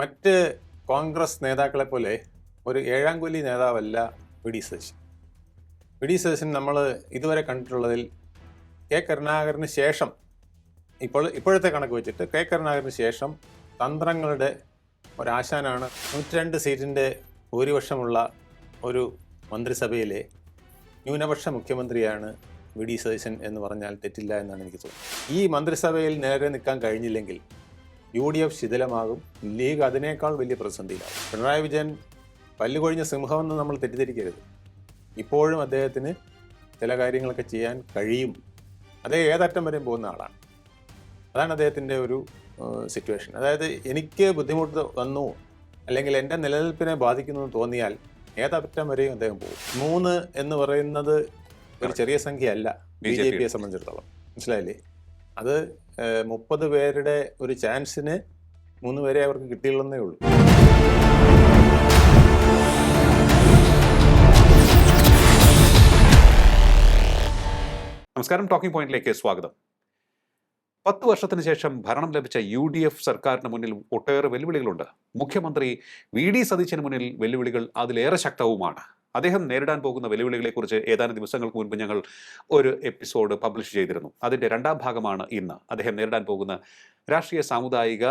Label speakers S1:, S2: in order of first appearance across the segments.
S1: മറ്റ് കോൺഗ്രസ് നേതാക്കളെ പോലെ ഒരു ഏഴാംകൊല്ലി നേതാവല്ല V D Satheesan. V D Satheesan നമ്മൾ ഇതുവരെ കണ്ടിട്ടുള്ളതിൽ കെ കരുണാകരന് ശേഷം ഇപ്പോഴത്തെ കണക്ക് വെച്ചിട്ട് കെ കരുണാകരന് ശേഷം തന്ത്രങ്ങളുടെ ഒരാശാനാണ്. 102 സീറ്റിൻ്റെ ഭൂരിപക്ഷമുള്ള ഒരു മന്ത്രിസഭയിലെ ന്യൂനപക്ഷ മുഖ്യമന്ത്രിയാണ് വി ഡി സതീശൻ എന്ന് പറഞ്ഞാൽ തെറ്റില്ല എന്നാണ് എനിക്ക് തോന്നുന്നത്. ഈ മന്ത്രിസഭയിൽ നേരെ നിൽക്കാൻ കഴിഞ്ഞില്ലെങ്കിൽ UDF ശിഥിലമാകും, ലീഗ് അതിനേക്കാൾ വലിയ പ്രതിസന്ധിയിലാവും. പിണറായി വിജയൻ പല്ലുകൊഴിഞ്ഞ സിംഹമെന്ന് നമ്മൾ തെറ്റിദ്ധരിക്കരുത്. ഇപ്പോഴും അദ്ദേഹത്തിന് ചില കാര്യങ്ങളൊക്കെ ചെയ്യാൻ കഴിയും. അതേ ഏതറ്റം വരെയും പോകുന്ന ആളാണ്. അതാണ് അദ്ദേഹത്തിൻ്റെ ഒരു സിറ്റുവേഷൻ. അതായത് എനിക്ക് ബുദ്ധിമുട്ട് വന്നു അല്ലെങ്കിൽ എൻ്റെ നിലനിൽപ്പിനെ ബാധിക്കുന്നു എന്ന് തോന്നിയാൽ ഏതറ്റം വരെയും അദ്ദേഹം പോകും. 3 എന്ന് പറയുന്നത് ഒരു ചെറിയ സംഖ്യയല്ല BJP സംബന്ധിച്ചിടത്തോളം, മനസ്സിലായില്ലേ? അത് 30 പേരുടെ ഒരു ചാൻസിന് 3 പേരെ അവർക്ക് കിട്ടിയുള്ളന്നേ ഉള്ളൂ.
S2: നമസ്കാരം, ടോക്കിംഗ് പോയിന്റിലേക്ക് സ്വാഗതം. 10 വർഷത്തിന് ശേഷം ഭരണം ലഭിച്ച UDF സർക്കാരിന് മുന്നിൽ ഒട്ടേറെ വെല്ലുവിളികളുണ്ട്. മുഖ്യമന്ത്രി വി ഡി സതീശന് മുന്നിൽ വെല്ലുവിളികൾ അതിലേറെ ശക്തവുമാണ്. അദ്ദേഹം നേരിടാൻ പോകുന്ന വെല്ലുവിളികളെക്കുറിച്ച് ഏതാനും ദിവസങ്ങൾക്ക് മുൻപ് ഞങ്ങൾ ഒരു എപ്പിസോഡ് പബ്ലിഷ് ചെയ്തിരുന്നു. അതിൻ്റെ 2ാം ഭാഗമാണ് ഇന്ന്. അദ്ദേഹം നേരിടാൻ പോകുന്ന രാഷ്ട്രീയ സാമുദായിക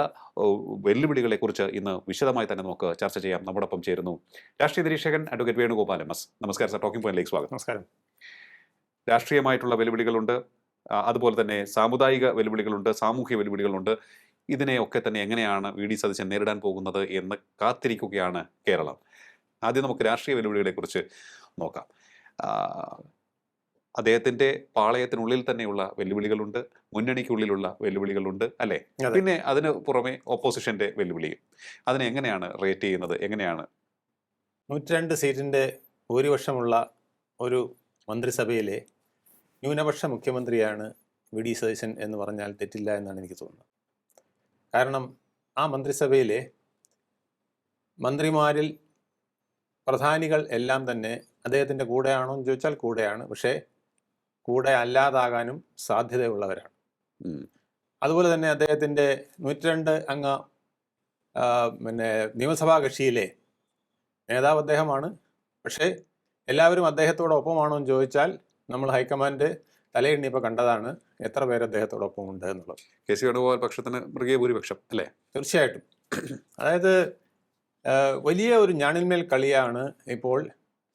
S2: വെല്ലുവിളികളെക്കുറിച്ച് ഇന്ന് വിശദമായി തന്നെ നമുക്ക് ചർച്ച ചെയ്യാം. നമ്മോടൊപ്പം ചേരുന്നു രാഷ്ട്രീയ നിരീക്ഷകൻ അഡ്വക്കേറ്റ് വേണുഗോപാൽ MS. നമസ്കാരം സർ, ടോക്കിംഗ് പോയിന്റിലേക്ക് സ്വാഗതം.
S1: നമസ്കാരം.
S2: രാഷ്ട്രീയമായിട്ടുള്ള വെല്ലുവിളികളുണ്ട്, അതുപോലെ തന്നെ സാമുദായിക വെല്ലുവിളികളുണ്ട്, സാമൂഹ്യ വെല്ലുവിളികളുണ്ട്. ഇതിനെയൊക്കെ തന്നെ എങ്ങനെയാണ് വി ഡി സതീശൻ നേരിടാൻ പോകുന്നത് എന്ന് കാത്തിരിക്കുകയാണ് കേരളം. ആദ്യം നമുക്ക് രാഷ്ട്രീയ വെല്ലുവിളികളെക്കുറിച്ച് നോക്കാം. അദ്ദേഹത്തിൻ്റെ പാളയത്തിനുള്ളിൽ തന്നെയുള്ള വെല്ലുവിളികളുണ്ട്, മുന്നണിക്കുള്ളിലുള്ള വെല്ലുവിളികളുണ്ട്, അല്ലേ? പിന്നെ അതിന് പുറമെ ഓപ്പോസിഷന്റെ വെല്ലുവിളിയും. അതിനെ എങ്ങനെയാണ് റേറ്റ് ചെയ്യുന്നത്? എങ്ങനെയാണ്
S1: 102 സീറ്റിൻ്റെ ഭൂരിപക്ഷമുള്ള ഒരു മന്ത്രിസഭയിലെ ന്യൂനപക്ഷ മുഖ്യമന്ത്രിയാണ് വി ഡി സതീശൻ എന്ന് പറഞ്ഞാൽ തെറ്റില്ല എന്നാണ് എനിക്ക് തോന്നുന്നത്. കാരണം ആ മന്ത്രിസഭയിലെ മന്ത്രിമാരിൽ പ്രധാനികൾ എല്ലാം തന്നെ അദ്ദേഹത്തിൻ്റെ കൂടെയാണോ എന്ന് ചോദിച്ചാൽ കൂടെയാണ്, പക്ഷേ കൂടെ അല്ലാതാകാനും സാധ്യതയുള്ളവരാണ്. അതുപോലെ തന്നെ അദ്ദേഹത്തിൻ്റെ 102 അംഗ നിയമസഭാ കക്ഷിയിലെ നേതാവ് അദ്ദേഹമാണ്. പക്ഷേ എല്ലാവരും അദ്ദേഹത്തോടൊപ്പമാണോ എന്ന് ചോദിച്ചാൽ നമ്മൾ ഹൈക്കമാൻഡ് തലയെണ്ണിയപ്പോൾ കണ്ടതാണ് എത്ര പേര് അദ്ദേഹത്തോടൊപ്പം ഉണ്ട് എന്നുള്ളത്.
S2: കെ സി വേണുഗോപാൽ പക്ഷത്തിന് മൃഗീയ ഭൂരിപക്ഷം, അല്ലേ?
S1: തീർച്ചയായിട്ടും. അതായത് വലിയ ഒരു ഞാണിന്മേൽ കളിയാണ് ഇപ്പോൾ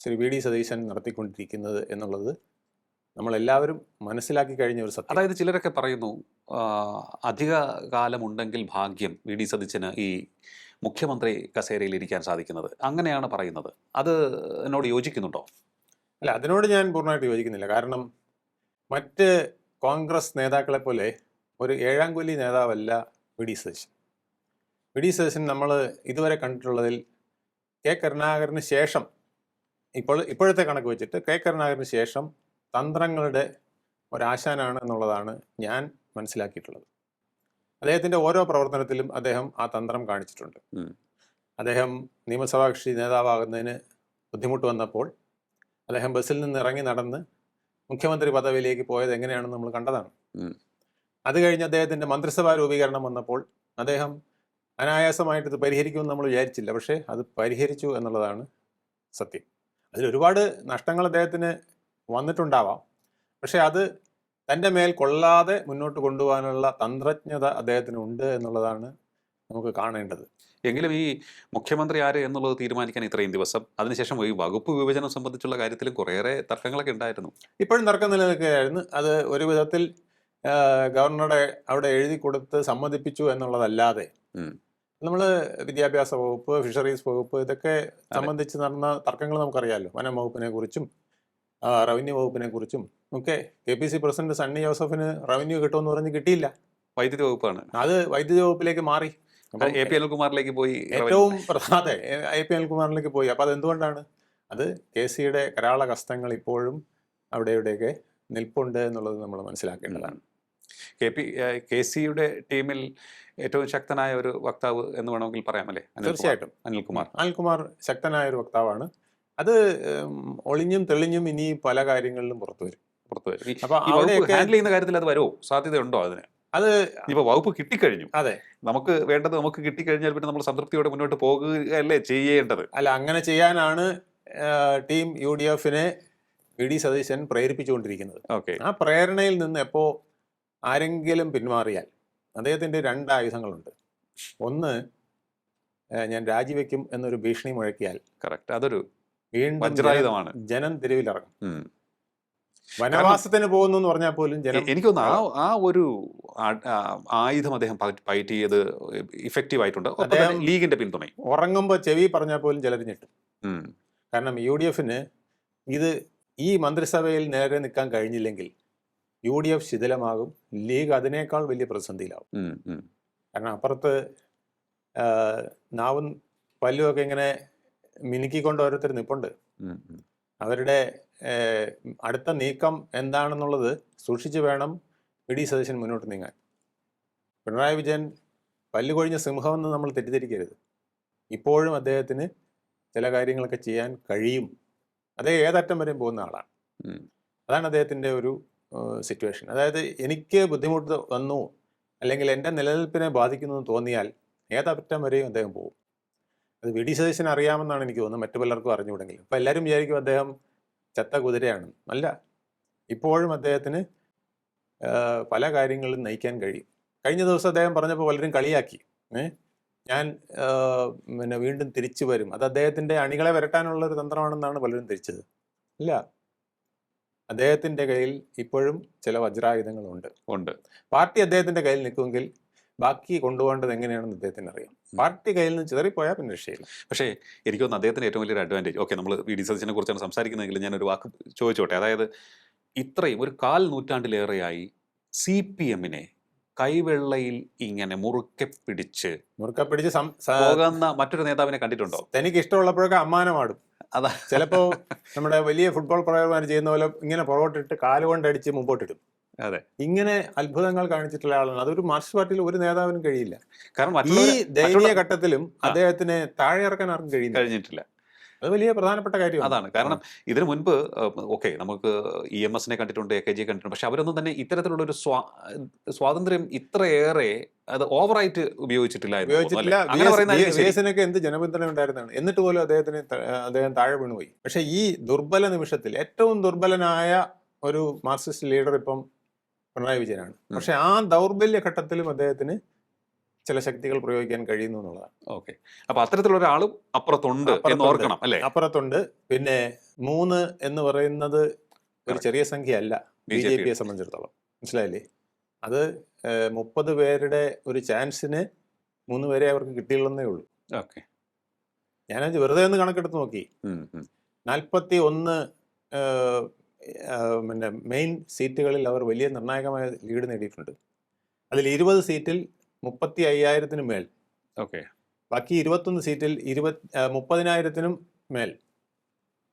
S1: ശ്രീ വി ഡി സതീശൻ നടത്തിക്കൊണ്ടിരിക്കുന്നത് എന്നുള്ളത് നമ്മളെല്ലാവരും മനസ്സിലാക്കി കഴിഞ്ഞ ഒരു സത്യം.
S2: അതായത് ചിലരൊക്കെ പറയുന്നു, അധിക കാലമുണ്ടെങ്കിൽ ഭാഗ്യം വി ഡി സതീശന് ഈ മുഖ്യമന്ത്രി കസേരയിൽ ഇരിക്കാൻ സാധിക്കുന്നത്, അങ്ങനെയാണ് പറയുന്നത്. അത് എന്നോട് യോജിക്കുന്നുണ്ടോ?
S1: അല്ല, അതിനോട് ഞാൻ പൂർണ്ണമായിട്ട് യോജിക്കുന്നില്ല. കാരണം മറ്റ് കോൺഗ്രസ് നേതാക്കളെ പോലെ ഒരു ഏഴാംകൊല്ലി നേതാവല്ല V D Satheesan. V D Satheesan നമ്മൾ ഇതുവരെ കണ്ടിട്ടുള്ളതിൽ കെ കരുണാകരന് ശേഷം ഇപ്പോഴത്തെ കണക്ക് വെച്ചിട്ട് കെ കരുണാകരന് ശേഷം തന്ത്രങ്ങളുടെ ഒരാശാനാണ് എന്നുള്ളതാണ് ഞാൻ മനസ്സിലാക്കിയിട്ടുള്ളത്. അദ്ദേഹത്തിൻ്റെ ഓരോ പ്രവർത്തനത്തിലും അദ്ദേഹം ആ തന്ത്രം കാണിച്ചിട്ടുണ്ട്. അദ്ദേഹം നിയമസഭാ കക്ഷി നേതാവാകുന്നതിന് ബുദ്ധിമുട്ട് വന്നപ്പോൾ അദ്ദേഹം ബസ്സിൽ നിന്ന് ഇറങ്ങി നടന്ന് മുഖ്യമന്ത്രി പദവിയിലേക്ക് പോയത് എങ്ങനെയാണെന്ന് നമ്മൾ കണ്ടതാണ്. അത് കഴിഞ്ഞ് അദ്ദേഹത്തിൻ്റെ മന്ത്രിസഭാ രൂപീകരണം വന്നപ്പോൾ അദ്ദേഹം അനായാസമായിട്ട് ഇത് പരിഹരിക്കുമെന്ന് നമ്മൾ വിചാരിച്ചില്ല, പക്ഷേ അത് പരിഹരിച്ചു എന്നുള്ളതാണ് സത്യം. അതിലൊരുപാട് നഷ്ടങ്ങൾ അദ്ദേഹത്തിന് വന്നിട്ടുണ്ടാവാം, പക്ഷേ അത് തൻ്റെ മേൽ കൊള്ളാതെ മുന്നോട്ട് കൊണ്ടുപോകാനുള്ള തന്ത്രജ്ഞത അദ്ദേഹത്തിനുണ്ട് എന്നുള്ളതാണ് നമുക്ക് കാണേണ്ടത്.
S2: എങ്കിലും ഈ മുഖ്യമന്ത്രി ആര് എന്നുള്ളത് തീരുമാനിക്കാൻ ഇത്രയും ദിവസം, അതിനുശേഷം ഈ വകുപ്പ് വിഭജനം സംബന്ധിച്ചുള്ള കാര്യത്തിലും കുറേയേറെ തർക്കങ്ങളൊക്കെ ഉണ്ടായിരുന്നു.
S1: ഇപ്പോഴും തർക്കം നിലനിൽക്കുകയായിരുന്നു. അത് ഒരു വിധത്തിൽ ഗവർണറുടെ അവിടെ എഴുതി കൊടുത്ത് സമ്മതിപ്പിച്ചു എന്നുള്ളതല്ലാതെ നമ്മൾ വിദ്യാഭ്യാസ വകുപ്പ്, ഫിഷറീസ് വകുപ്പ് ഇതൊക്കെ സംബന്ധിച്ച് നടന്ന തർക്കങ്ങൾ നമുക്കറിയാമല്ലോ. വനം വകുപ്പിനെ കുറിച്ചും റവന്യൂ വകുപ്പിനെ കുറിച്ചും ഒക്കെ. KPC പ്രസിഡന്റ് സണ്ണി ജോസഫിന് റവന്യൂ കിട്ടുമെന്ന് പറഞ്ഞ് കിട്ടിയില്ല.
S2: വൈദ്യുതി വകുപ്പാണ്, അത്
S1: വൈദ്യുതി വകുപ്പിലേക്ക് മാറി.
S2: AP അനിൽകുമാറിലേക്ക് പോയി.
S1: ഏറ്റവും പ്രധാന AP അനിൽകുമാറിലേക്ക് പോയി. അപ്പോൾ അതെന്തുകൊണ്ടാണ്? അത് KCയുടെ കരാള കസ്തങ്ങൾ ഇപ്പോഴും അവിടെ ഇവിടെയൊക്കെ നിൽപ്പുണ്ട് എന്നുള്ളത് നമ്മൾ മനസ്സിലാക്കേണ്ടതാണ്.
S2: KCയുടെ ടീമിൽ ഏറ്റവും ശക്തനായ ഒരു വക്താവ് എന്ന് വേണമെങ്കിൽ പറയാം, അല്ലേ?
S1: തീർച്ചയായിട്ടും അനിൽകുമാർ ശക്തനായ ഒരു വക്താവാണ്. അത് ഒളിഞ്ഞും തെളിഞ്ഞും ഇനി പല കാര്യങ്ങളിലും പുറത്തു വരും.
S2: അപ്പൊ ഹാൻഡിൽ ചെയ്യുന്ന കാര്യത്തിൽ അത് വരുമോ? സാധ്യതയുണ്ടോ അതിന്?
S1: അത്
S2: ഇനിയിപ്പോ വകുപ്പ് കിട്ടിക്കഴിഞ്ഞു,
S1: അതെ,
S2: നമുക്ക് വേണ്ടത് നമുക്ക് കിട്ടിക്കഴിഞ്ഞാൽ പിന്നെ നമ്മൾ സംതൃപ്തിയോടെ മുന്നോട്ട് പോകുകയല്ലേ ചെയ്യേണ്ടത്.
S1: അല്ല അങ്ങനെ ചെയ്യാനാണ് ടീം UDF-നെ വി ഡി സതീശൻ പ്രേരിപ്പിച്ചുകൊണ്ടിരിക്കുന്നത്.
S2: ഓക്കെ.
S1: ആ പ്രേരണയിൽ നിന്ന് എപ്പോൾ ആരെങ്കിലും പിന്മാറിയാൽ അദ്ദേഹത്തിൻ്റെ 2 ആയുധങ്ങളുണ്ട്. ഒന്ന്, ഞാൻ രാജിവെക്കും എന്നൊരു ഭീഷണി മുഴക്കിയാൽ
S2: കറക്റ്റ്, അതൊരു
S1: വീണ്ടും
S2: വജ്രായുധമാണ്.
S1: ജനം തെരുവിലിറങ്ങും.
S2: ഉം.
S1: വനവാസത്തിന് പോകുന്നു എന്ന് പറഞ്ഞാൽ പോലും ജനം
S2: എനിക്ക് തോന്നുന്നു ആ ഒരു ആയുധം അദ്ദേഹം ഫൈറ്റ് ചെയ്ത് ഇഫക്റ്റീവ് ആയിട്ടുണ്ട്. ഒപ്പം തന്നെ
S1: അദ്ദേഹം
S2: ലീഗിന്റെ പിന്തുണയും.
S1: ഉറങ്ങുമ്പോൾ ചെവി പറഞ്ഞാൽ പോലും ചിലർ ഞെട്ടും.
S2: ഉം.
S1: കാരണം UDF-ന് ഇത് ഈ മന്ത്രിസഭയിൽ നേരെ നിൽക്കാൻ കഴിഞ്ഞില്ലെങ്കിൽ UDF ശിഥിലമാകും, ലീഗ് അതിനേക്കാൾ വലിയ പ്രതിസന്ധിയിലാവും.
S2: ഉം. ഉം.
S1: കാരണം അപ്പുറത്ത് നാവും പല്ലുമൊക്കെ ഇങ്ങനെ മിനുക്കിക്കൊണ്ട് ഓരോരുത്തർ നിൽപ്പുണ്ട്.
S2: ഉം. ഉം.
S1: അവരുടെ അടുത്ത നീക്കം എന്താണെന്നുള്ളത് സൂക്ഷിച്ച് വേണം വി ഡി സതീശൻ മുന്നോട്ട് നീങ്ങാൻ. പിണറായി വിജയൻ പല്ലുകൊഴിഞ്ഞ സിംഹമെന്ന് നമ്മൾ തെറ്റിദ്ധരിക്കരുത്. ഇപ്പോഴും അദ്ദേഹത്തിന് ചില കാര്യങ്ങളൊക്കെ ചെയ്യാൻ കഴിയും. അതേ ഏതറ്റം വരെയും പോകുന്ന ആളാണ്.
S2: ഉം.
S1: അതാണ് അദ്ദേഹത്തിൻ്റെ ഒരു സിറ്റുവേഷൻ. അതായത് എനിക്ക് ബുദ്ധിമുട്ട് വന്നു അല്ലെങ്കിൽ എൻ്റെ നിലനിൽപ്പിനെ ബാധിക്കുന്നു എന്ന് തോന്നിയാൽ ഏതറ്റം വരെയും അദ്ദേഹം പോകും. അത് വി ഡി സതീശന് അറിയാമെന്നാണ് എനിക്ക് തോന്നുന്നത്, മറ്റു പലർക്കും അറിഞ്ഞുകൂടെങ്കിലും. അപ്പം എല്ലാവരും വിചാരിക്കും അദ്ദേഹം ചത്ത കുതിരയാണ്. അല്ല, ഇപ്പോഴും അദ്ദേഹത്തിന് പല കാര്യങ്ങളും നയിക്കാൻ കഴിയും. കഴിഞ്ഞ ദിവസം അദ്ദേഹം പറഞ്ഞപ്പോൾ പലരും കളിയാക്കി, ഞാൻ പിന്നെ വീണ്ടും തിരിച്ചു വരും, അത് അദ്ദേഹത്തിൻ്റെ അണികളെ വരട്ടാനുള്ള ഒരു തന്ത്രമാണെന്നാണ് പലരും ധരിച്ചത്. ഇല്ല, അദ്ദേഹത്തിൻ്റെ കയ്യിൽ ഇപ്പോഴും ചില വജ്രായുധങ്ങളുണ്ട്. പാർട്ടി അദ്ദേഹത്തിൻ്റെ കയ്യിൽ നിൽക്കുമെങ്കിൽ ബാക്കി കൊണ്ടുപോകേണ്ടത് എങ്ങനെയാണെന്ന് അദ്ദേഹത്തിന് അറിയാം. പാർട്ടി കയ്യിൽ നിന്ന് ചിതറിപ്പോയാൽ പിന്നെ രക്ഷയില്ല.
S2: പക്ഷേ എനിക്ക് തോന്നുന്നു അദ്ദേഹത്തിന് ഏറ്റവും വലിയൊരു അഡ്വാൻറ്റേജ്, ഓക്കെ നമ്മൾ വി ഡി സതീശനെ കുറിച്ചാണ് സംസാരിക്കുന്നതെങ്കിൽ ഞാനൊരു വാക്ക് ചോദിച്ചോട്ടെ. അതായത് ഇത്രയും ഒരു 1/4 നൂറ്റാണ്ടിലേറെയായി CPM-നെ കൈവെള്ളയിൽ ഇങ്ങനെ മുറുക്കെ പിടിച്ച് പോകുന്ന മറ്റൊരു നേതാവിനെ കണ്ടിട്ടുണ്ടോ?
S1: തനിക്ക് ഇഷ്ടമുള്ളപ്പോഴൊക്കെ അമ്മാനമാടും.
S2: അതാ
S1: ചിലപ്പോൾ നമ്മുടെ വലിയ ഫുട്ബോൾ പ്ലെയർമാർ ചെയ്യുന്ന പോലെ ഇങ്ങനെ പുറകോട്ടിട്ട് കാലുകൊണ്ടടിച്ച് മുമ്പോട്ടിടും.
S2: അതെ,
S1: ഇങ്ങനെ അത്ഭുതങ്ങൾ കാണിച്ചിട്ടുള്ള ആളാണ്. അതൊരു മാർക്സിസ്റ്റ് പാർട്ടിയിൽ ഒരു നേതാവിനും കഴിയില്ല.
S2: കാരണം
S1: ഈ ദയനീയ ഘട്ടത്തിലും അദ്ദേഹത്തിന് താഴെ ഇറക്കാൻ ആർക്കും
S2: കഴിഞ്ഞിട്ടില്ല.
S1: അത് വലിയ പ്രധാനപ്പെട്ട കാര്യമാണ്.
S2: അതാണ് കാരണം ഇതിനു മുൻപ് ഓക്കെ നമുക്ക് EMS-നെ കണ്ടിട്ടുണ്ട്, AKG കണ്ടിട്ടുണ്ട്. പക്ഷെ അവരൊന്നും തന്നെ ഇത്തരത്തിലുള്ള ഒരു സ്വാതന്ത്ര്യം ഇത്രയേറെ അത് ഓവറായിട്ട്
S1: ഉപയോഗിച്ചിട്ടില്ല. എന്ത് ജനപിന്തുണ ഉണ്ടായിരുന്നാണ്, എന്നിട്ട് പോലും അദ്ദേഹം താഴെ വീണുപോയി. പക്ഷെ ഈ ദുർബല നിമിഷത്തിൽ ഏറ്റവും ദുർബലനായ ഒരു മാർക്സിസ്റ്റ് ലീഡർ ഇപ്പം പിണറായി വിജയനാണ്. പക്ഷെ ആ ദൗർബല്യ ഘട്ടത്തിലും അദ്ദേഹത്തിന് ചില ശക്തികൾ പ്രയോഗിക്കാൻ കഴിയുന്നു എന്നുള്ളതാണ്.
S2: ഓക്കെ, അപ്പൊ അത്തരത്തിലുള്ള ഒരാളും അപ്പുറത്തുണ്ട് എന്ന് ഓർക്കണം അല്ലേ?
S1: അപ്പുറത്തുണ്ട്. പിന്നെ 3 എന്ന് പറയുന്നത് ഒരു ചെറിയ സംഖ്യ അല്ല BJP-യെ സംബന്ധിച്ചിടത്തോളം. മനസ്സിലായില്ലേ? അത് 30 പേരുടെ ഒരു ചാൻസിന് 3 പേരെ അവർക്ക് കിട്ടിയുള്ളതേ ഉള്ളൂ.
S2: ഓക്കെ,
S1: ഞാനത് വെറുതെ ഒന്ന് കണക്കെടുത്ത് നോക്കി. 41 പിന്നെ മെയിൻ സീറ്റുകളിൽ അവർ വലിയ നിർണായകമായ ലീഡ് നേടിയിട്ടുണ്ട്. അതിൽ 20 സീറ്റിൽ 35,000-ന് മേൽ.
S2: ഓക്കെ,
S1: ബാക്കി 21 സീറ്റിൽ 30,000-നും മേൽ,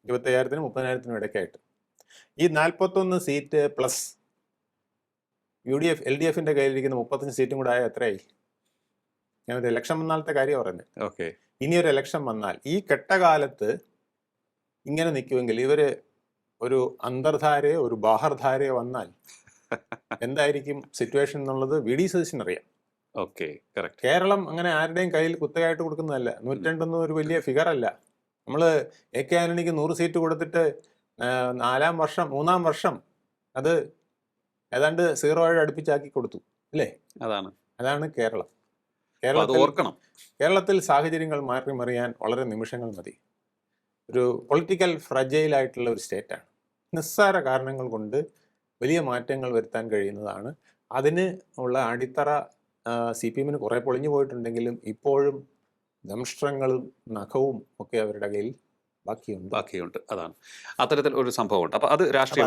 S1: 25,000-നും 30,000-നും ഇടയ്ക്കായിട്ട്. ഈ 41 സീറ്റ് പ്ലസ് LDF-ന്റെ കയ്യിലിരിക്കുന്ന 35 സീറ്റും കൂടെ ആയ എത്രയായി? ഞാനൊരു ഇലക്ഷൻ വന്നാലത്തെ കാര്യം പറഞ്ഞത്.
S2: ഓക്കെ,
S1: ഇനിയൊരു ഇലക്ഷൻ വന്നാൽ ഈ കെട്ടകാലത്ത് ഇങ്ങനെ നിൽക്കുമെങ്കിൽ ഇവര് ഒരു അന്തർധാരയോ ഒരു ബാഹർധാരയോ വന്നാൽ എന്തായിരിക്കും സിറ്റുവേഷൻ എന്നുള്ളത് വി ഡി സതീശന് അറിയാം.
S2: Okay, correct.
S1: കേരളം അങ്ങനെ ആരുടെയും കയ്യിൽ കുത്തകയായിട്ട് കൊടുക്കുന്നതല്ല. 102 ഒരു വലിയ ഫിഗർ അല്ല. നമ്മൾ AK ആന്റണിക്ക് 100 സീറ്റ് കൊടുത്തിട്ട് 3-ാം വർഷം അത് ഏതാണ്ട് 0 അടുപ്പിച്ചാക്കി കൊടുത്തു അല്ലേ? അതാണ് കേരളം. കേരളത്തിൽ സാഹചര്യങ്ങൾ മാറി മറിയാൻ വളരെ നിമിഷങ്ങൾ മതി. ഒരു പൊളിറ്റിക്കൽ ഫ്രജൈലായിട്ടുള്ള ഒരു സ്റ്റേറ്റാണ്. നിസ്സാര കാരണങ്ങൾ കൊണ്ട് വലിയ മാറ്റങ്ങൾ വരുത്താൻ കഴിയുന്നതാണ്. അതിന് ഉള്ള അടിത്തറ CPM-ന് കുറേ പൊളിഞ്ഞു പോയിട്ടുണ്ടെങ്കിലും ഇപ്പോഴും ദംഷ്ട്രങ്ങളും നഖവും ഒക്കെ അവരുടെ കയ്യിൽ ബാക്കിയുണ്ട്.
S2: അതാണ് അത്തരത്തിൽ ഒരു സംഭവമുണ്ട്. അപ്പോൾ അത് രാഷ്ട്രീയ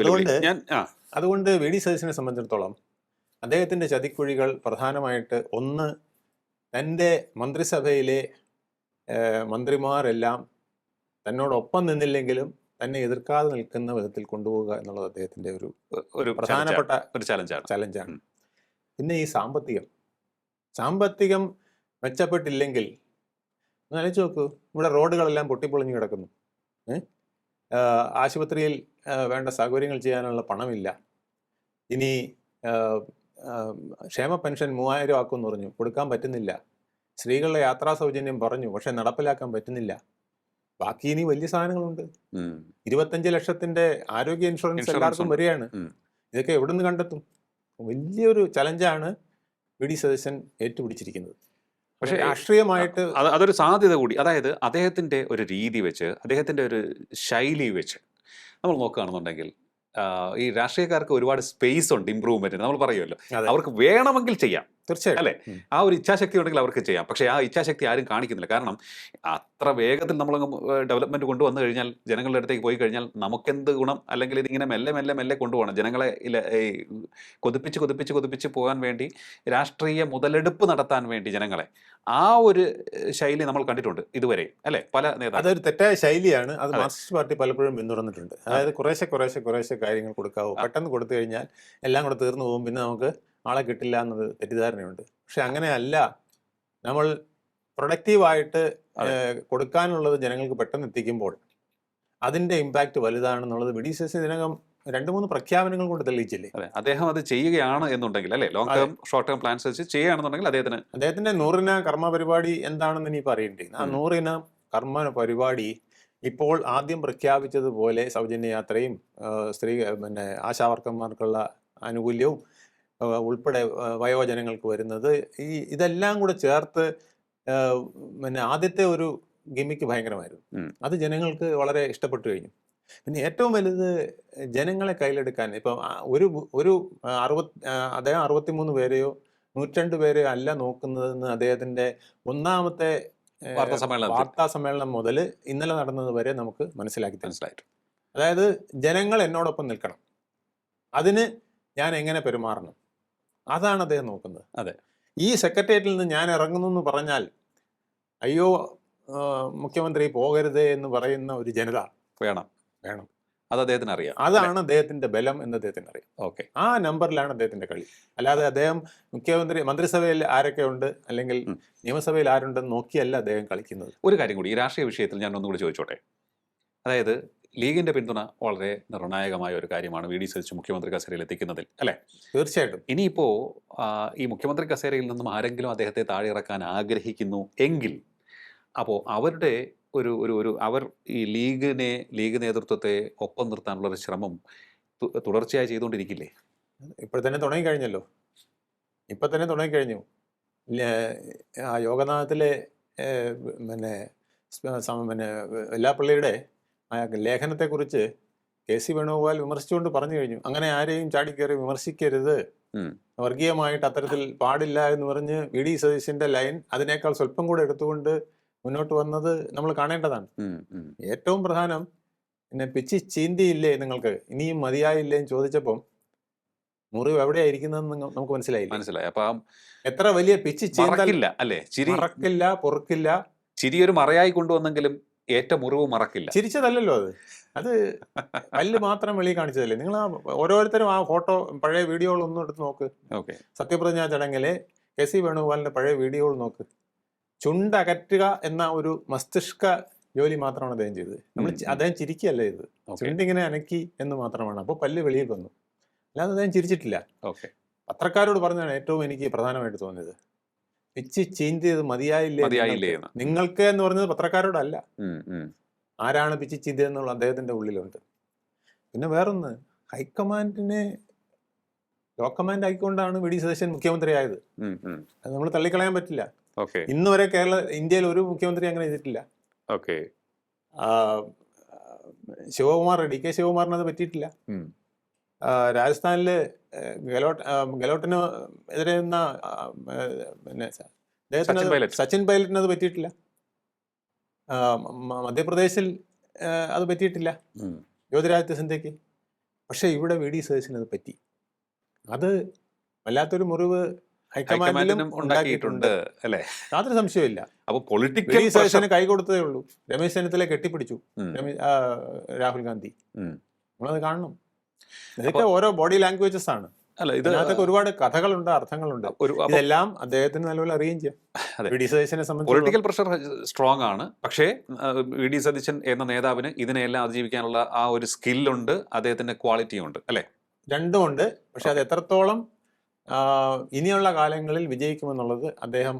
S1: അതുകൊണ്ട് വി ഡി സതീശനെ സംബന്ധിച്ചിടത്തോളം അദ്ദേഹത്തിൻ്റെ ചതിക്കുഴികൾ പ്രധാനമായിട്ട് ഒന്ന്, തൻ്റെ മന്ത്രിസഭയിലെ മന്ത്രിമാരെല്ലാം തന്നോടൊപ്പം നിന്നില്ലെങ്കിലും തന്നെ എതിർക്കാതെ നിൽക്കുന്ന വിധത്തിൽ കൊണ്ടുപോകുക എന്നുള്ളത് അദ്ദേഹത്തിൻ്റെ ഒരു പ്രധാനപ്പെട്ട
S2: ഒരു
S1: ചലഞ്ചാണ്. പിന്നെ ഈ സാമ്പത്തികം മെച്ചപ്പെട്ടില്ലെങ്കിൽ ആലോചിച്ച് നോക്കൂ, ഇവിടെ റോഡുകളെല്ലാം പൊട്ടിപ്പൊളിഞ്ഞു കിടക്കുന്നു. ആശുപത്രിയിൽ വേണ്ട സൗകര്യങ്ങൾ ചെയ്യാനുള്ള പണമില്ല. ഇനി ക്ഷേമ പെൻഷൻ 3000 ആക്കുമെന്ന് പറഞ്ഞു, കൊടുക്കാൻ പറ്റുന്നില്ല. സ്ത്രീകളുടെ യാത്രാ സൗജന്യം പറഞ്ഞു, പക്ഷെ നടപ്പിലാക്കാൻ പറ്റുന്നില്ല. ബാക്കി ഇനി വലിയ സാധനങ്ങളുണ്ട്. 25 ലക്ഷത്തിന്റെ ആരോഗ്യ ഇൻഷുറൻസ് എല്ലാവർക്കും വരികയാണ്. ഇതൊക്കെ എവിടെ നിന്ന് കണ്ടെത്തും? വലിയൊരു ചലഞ്ചാണ് വി ഡി സതീശൻ ഏറ്റുപിടിച്ചിരിക്കുന്നത്. പക്ഷേ രാഷ്ട്രീയമായിട്ട്
S2: അതൊരു സാധ്യത കൂടി. അതായത് അദ്ദേഹത്തിന്റെ ഒരു രീതി വെച്ച്, അദ്ദേഹത്തിന്റെ ഒരു ശൈലി വെച്ച് നമ്മൾ നോക്കുകയാണെന്നുണ്ടെങ്കിൽ ഈ രാഷ്ട്രീയക്കാർക്ക് ഒരുപാട് സ്പേസ് ഉണ്ട് ഇമ്പ്രൂവ്മെന്റിന്. നമ്മൾ പറയുമല്ലോ, അവർക്ക് വേണമെങ്കിൽ ചെയ്യാം,
S1: തീർച്ചയായും
S2: അല്ലെ? ആ ഒരു ഇച്ഛാശക്തി ഉണ്ടെങ്കിൽ അവർക്ക് ചെയ്യാം. പക്ഷേ ആ ഇച്ഛാശക്തി ആരും കാണിക്കുന്നില്ല. കാരണം അത്ര വേഗത്തിൽ നമ്മൾ ഡെവലപ്മെന്റ് കൊണ്ടുവന്നു കഴിഞ്ഞാൽ, ജനങ്ങളുടെ അടുത്തേക്ക് പോയി കഴിഞ്ഞാൽ നമുക്കെന്ത് ഗുണം? അല്ലെങ്കിൽ ഇതിങ്ങനെ മെല്ലെ മെല്ലെ മെല്ലെ കൊണ്ടുപോകണം. ജനങ്ങളെ കൊതിപ്പിച്ച് പോകാൻ വേണ്ടി, രാഷ്ട്രീയ മുതലെടുപ്പ് നടത്താൻ വേണ്ടി ജനങ്ങളെ, ആ ഒരു ശൈലി നമ്മൾ കണ്ടിട്ടുണ്ട് ഇതുവരെ, അല്ലെ? പല നേതാക്കൾ.
S1: അതൊരു തെറ്റായ ശൈലിയാണ്. അത് മാർക്സിസ്റ്റ് പാർട്ടി പലപ്പോഴും പിന്തുടർന്നിട്ടുണ്ട്. അതായത് കുറേശ്ശെ കാര്യങ്ങൾ കൊടുക്കാവൂ, പെട്ടെന്ന് കൊടുത്തു കഴിഞ്ഞാൽ എല്ലാം കൂടെ തീർന്നു പോകും, പിന്നെ നമുക്ക് ആളെ കിട്ടില്ല എന്നത് തെറ്റിദ്ധാരണയുണ്ട്. പക്ഷെ അങ്ങനെയല്ല. നമ്മൾ പ്രൊഡക്റ്റീവായിട്ട് കൊടുക്കാനുള്ളത് ജനങ്ങൾക്ക് പെട്ടെന്ന് എത്തിക്കുമ്പോൾ അതിന്റെ ഇമ്പാക്റ്റ് വലുതാണെന്നുള്ളത് വി ഡി സതീശൻ ഇതിനകം 2-3 പ്രഖ്യാപനങ്ങൾ കൊണ്ട് തെളിയിച്ചില്ലേ?
S2: അതെ, അദ്ദേഹം അത് ചെയ്യുകയാണ് എന്നുണ്ടെങ്കിൽ, അല്ലെ, long term short term plans വെച്ച് ചെയ്യുകയാണെന്നുണ്ടെങ്കിൽ അദ്ദേഹത്തിന്റെ
S1: 100 കർമ്മ പരിപാടി എന്താണെന്ന് ഇനി പറയണ്ടേ? ആ 100 കർമ്മ പരിപാടി ഇപ്പോൾ ആദ്യം പ്രഖ്യാപിച്ചതുപോലെ സൗജന്യ യാത്രയും പിന്നെ ആശാവർക്കന്മാർക്കുള്ള ആനുകൂല്യവും ഉൾപ്പെടെ വയോജനങ്ങൾക്ക് വരുന്നത്, ഇതെല്ലാം കൂടെ ചേർത്ത് പിന്നെ ആദ്യത്തെ ഒരു ഗിമിക്ക് ഭയങ്കരമായിരുന്നു. അത് ജനങ്ങൾക്ക് വളരെ ഇഷ്ടപ്പെട്ടു കഴിഞ്ഞു. പിന്നെ ഏറ്റവും വലുത് ജനങ്ങളെ കയ്യിലെടുക്കാൻ ഇപ്പം അദ്ദേഹം 63 പേരെയോ 102 പേരെയോ അല്ല നോക്കുന്നതെന്ന് അദ്ദേഹത്തിന്റെ ഒന്നാമത്തെ വാർത്താ സമ്മേളനം മുതൽ ഇന്നലെ നടന്നത് വരെ നമുക്ക് മനസ്സിലായിട്ടുണ്ട്. അതായത് ജനങ്ങൾ എന്നോടൊപ്പം നിൽക്കണം, അതിന് ഞാൻ എങ്ങനെ പെരുമാറണം, അതാണ് അദ്ദേഹം നോക്കുന്നത്.
S2: അതെ,
S1: ഈ സെക്രട്ടേറിയറ്റിൽ നിന്ന് ഞാൻ ഇറങ്ങുന്നു എന്ന് പറഞ്ഞാൽ അയ്യോ മുഖ്യമന്ത്രി പോകരുതേ എന്ന് പറയുന്ന ഒരു ജനത വേണം.
S2: അത് അദ്ദേഹത്തിന് അറിയാം.
S1: അതാണ് അദ്ദേഹത്തിന്റെ ബലം എന്ന് അദ്ദേഹത്തിന് അറിയാം.
S2: ഓക്കെ,
S1: ആ നമ്പറിലാണ് അദ്ദേഹത്തിന്റെ കളി. അല്ലാതെ അദ്ദേഹം മന്ത്രിസഭയിൽ ആരൊക്കെ ഉണ്ട് അല്ലെങ്കിൽ നിയമസഭയിൽ ആരുണ്ടെന്ന് നോക്കിയല്ല അദ്ദേഹം കളിക്കുന്നത്.
S2: ഒരു കാര്യം കൂടി ഈ രാഷ്ട്രീയ വിഷയത്തിൽ ഞാൻ ഒന്നുകൂടി ചോദിച്ചോട്ടെ. അതായത് ലീഗിന്റെ പിന്തുണ വളരെ നിർണായകമായ ഒരു കാര്യമാണ് വി ഡി സതീശൻ മുഖ്യമന്ത്രി കസേരയിൽ എത്തിക്കുന്നതിൽ, അല്ലെ?
S1: തീർച്ചയായിട്ടും.
S2: ഇനിയിപ്പോ ഈ മുഖ്യമന്ത്രി കസേരയിൽ നിന്നും ആരെങ്കിലും അദ്ദേഹത്തെ താഴെ ഇറക്കാൻ ആഗ്രഹിക്കുന്നു എങ്കിൽ, അപ്പോൾ അവരുടെ അവർ ഈ ലീഗ് നേതൃത്വത്തെ ഒപ്പം നിർത്താനുള്ള ഒരു ശ്രമം തുടർച്ചയായി ചെയ്തുകൊണ്ടിരിക്കില്ലേ?
S1: ഇപ്പോൾ തന്നെ തുടങ്ങിക്കഴിഞ്ഞല്ലോ. യോഗനാഥത്തിലെ പിന്നെ വെല്ലാപ്പള്ളിയുടെ ലേഖനത്തെക്കുറിച്ച് കെ സി വേണുഗോപാൽ വിമർശിച്ചുകൊണ്ട് പറഞ്ഞു കഴിഞ്ഞു, അങ്ങനെ ആരെയും ചാടിക്കയറി വിമർശിക്കരുത്, വർഗീയമായിട്ട് അത്തരത്തിൽ പാടില്ല എന്ന് പറഞ്ഞ് വി ഡി സതീശന്റെ ലൈൻ അതിനേക്കാൾ സ്വല്പം കൂടെ എടുത്തുകൊണ്ട് മുന്നോട്ട് വന്നത് നമ്മൾ കാണേണ്ടതാണ്. ഏറ്റവും പ്രധാനം, പിന്നെ പിച്ചി ചീന്തിയില്ലേ നിങ്ങൾക്ക്, ഇനിയും മതിയായില്ലേ എന്ന് ചോദിച്ചപ്പം മുറിവ് എവിടെയായിരിക്കുന്നതെന്ന് നമുക്ക് മനസ്സിലായി. അപ്പൊ
S2: എത്ര വലിയ പിച്ചി ചീന്തല്ല, അല്ലേ?
S1: മറക്കില്ല, പൊറുക്കില്ല.
S2: ചിരിയൊരു മറയായി കൊണ്ടുവന്നെങ്കിലും ഏറ്റ മുറിവ് മറക്കില്ല.
S1: ചിരിച്ചതല്ലോ അത് പല്ല് മാത്രം വെളി കാണിച്ചതല്ലേ. നിങ്ങൾ ഓരോരുത്തരും ആ ഫോട്ടോ, പഴയ വീഡിയോകളൊന്നും എടുത്ത് നോക്ക്. സത്യപ്രതിജ്ഞാ ചടങ്ങിലെ കെ സി വേണുഗോപാലിന്റെ പഴയ വീഡിയോകൾ നോക്ക്. ചുണ്ടകറ്റുക എന്ന ഒരു മസ്തിഷ്ക ജോലി മാത്രമാണ് അദ്ദേഹം ചെയ്തത്. അദ്ദേഹം ചിരിക്കുകയല്ല ചെയ്തത്, ചുണ്ടിങ്ങനെ അനക്കി എന്ന് മാത്രമാണ്. അപ്പോൾ പല്ല് വെളിയിൽ വന്നു, അല്ലാതെ അദ്ദേഹം ചിരിച്ചിട്ടില്ല. പത്രക്കാരോട് പറഞ്ഞാണ് ഏറ്റവും എനിക്ക് പ്രധാനമായിട്ട് തോന്നിയത്. പിച്ചി ചീന്തിയത് മതിയായില്ലേ നിങ്ങൾക്ക് എന്ന് പറഞ്ഞത് പത്രക്കാരോടല്ല, ആരാണ് പിച്ചി ചീന്തിയെന്നുള്ള അദ്ദേഹത്തിന്റെ ഉള്ളിലുണ്ട്. പിന്നെ വേറൊന്ന്, ഹൈക്കമാൻഡിനെ ലോ കമാൻഡ് ആയിക്കൊണ്ടാണ് വി ഡി സതീശൻ മുഖ്യമന്ത്രി ആയത്. അത് നമ്മൾ തള്ളിക്കളയാൻ പറ്റില്ല. ഇന്ന് വരെ ഇന്ത്യയിൽ ഒരു മുഖ്യമന്ത്രി അങ്ങനെ ചെയ്തിട്ടില്ല. ശിവകുമാർ, ഡി കെ ശിവകുമാറിന് അത് പറ്റിയിട്ടില്ല. രാജസ്ഥാനില് ഗെലോട്ടിന് എതിരെ നിന്ന പിന്നെ സച്ചിൻ പൈലറ്റിന് അത് പറ്റിയിട്ടില്ല. മധ്യപ്രദേശിൽ അത് പറ്റിയിട്ടില്ല ജ്യോതിരാദിത്യ സിന്ധ്യക്ക്. പക്ഷെ ഇവിടെ വി ഡി സതീശന് അത് പറ്റി. അത് വല്ലാത്തൊരു മുറിവ് ഹൈക്കമാൻഡിലും ഉണ്ടാക്കിയിട്ടുണ്ട്, അല്ലേ? യാതൊരു സംശയമില്ല.
S2: അപ്പൊ പൊളിറ്റിക്കൽ
S1: സതീശന് കൈ കൊടുത്തതേ ഉള്ളൂ. രമേശ് ചെന്നിത്തല കെട്ടിപ്പിടിച്ചു രാഹുൽ ഗാന്ധി. നമ്മളത് കാണണം. ഇതൊക്കെ ഓരോ ബോഡി ലാംഗ്വേജസ് ആണ്.
S2: അല്ല,
S1: ഇതിനകത്തൊക്കെ ഒരുപാട് കഥകളുണ്ട്, അർത്ഥങ്ങളുണ്ട്. ഇതെല്ലാം അദ്ദേഹത്തിന് നല്ലപോലെ അറിയുകയും ചെയ്യാം. വി ഡി സതീശനെ സംബന്ധിച്ച്
S2: പൊളിറ്റിക്കൽ പ്രഷർ സ്ട്രോങ് ആണ്. പക്ഷേ വി ഡി സതീശൻ എന്ന നേതാവിന് ഇതിനെല്ലാം അതിജീവിക്കാനുള്ള ആ ഒരു സ്കില്ലുണ്ട്, അദ്ദേഹത്തിന്റെ ക്വാളിറ്റിയും ഉണ്ട്, അല്ലെ?
S1: രണ്ടുമുണ്ട്. പക്ഷെ അത് എത്രത്തോളം ഇനിയുള്ള കാലങ്ങളിൽ വിജയിക്കുമെന്നുള്ളത് അദ്ദേഹം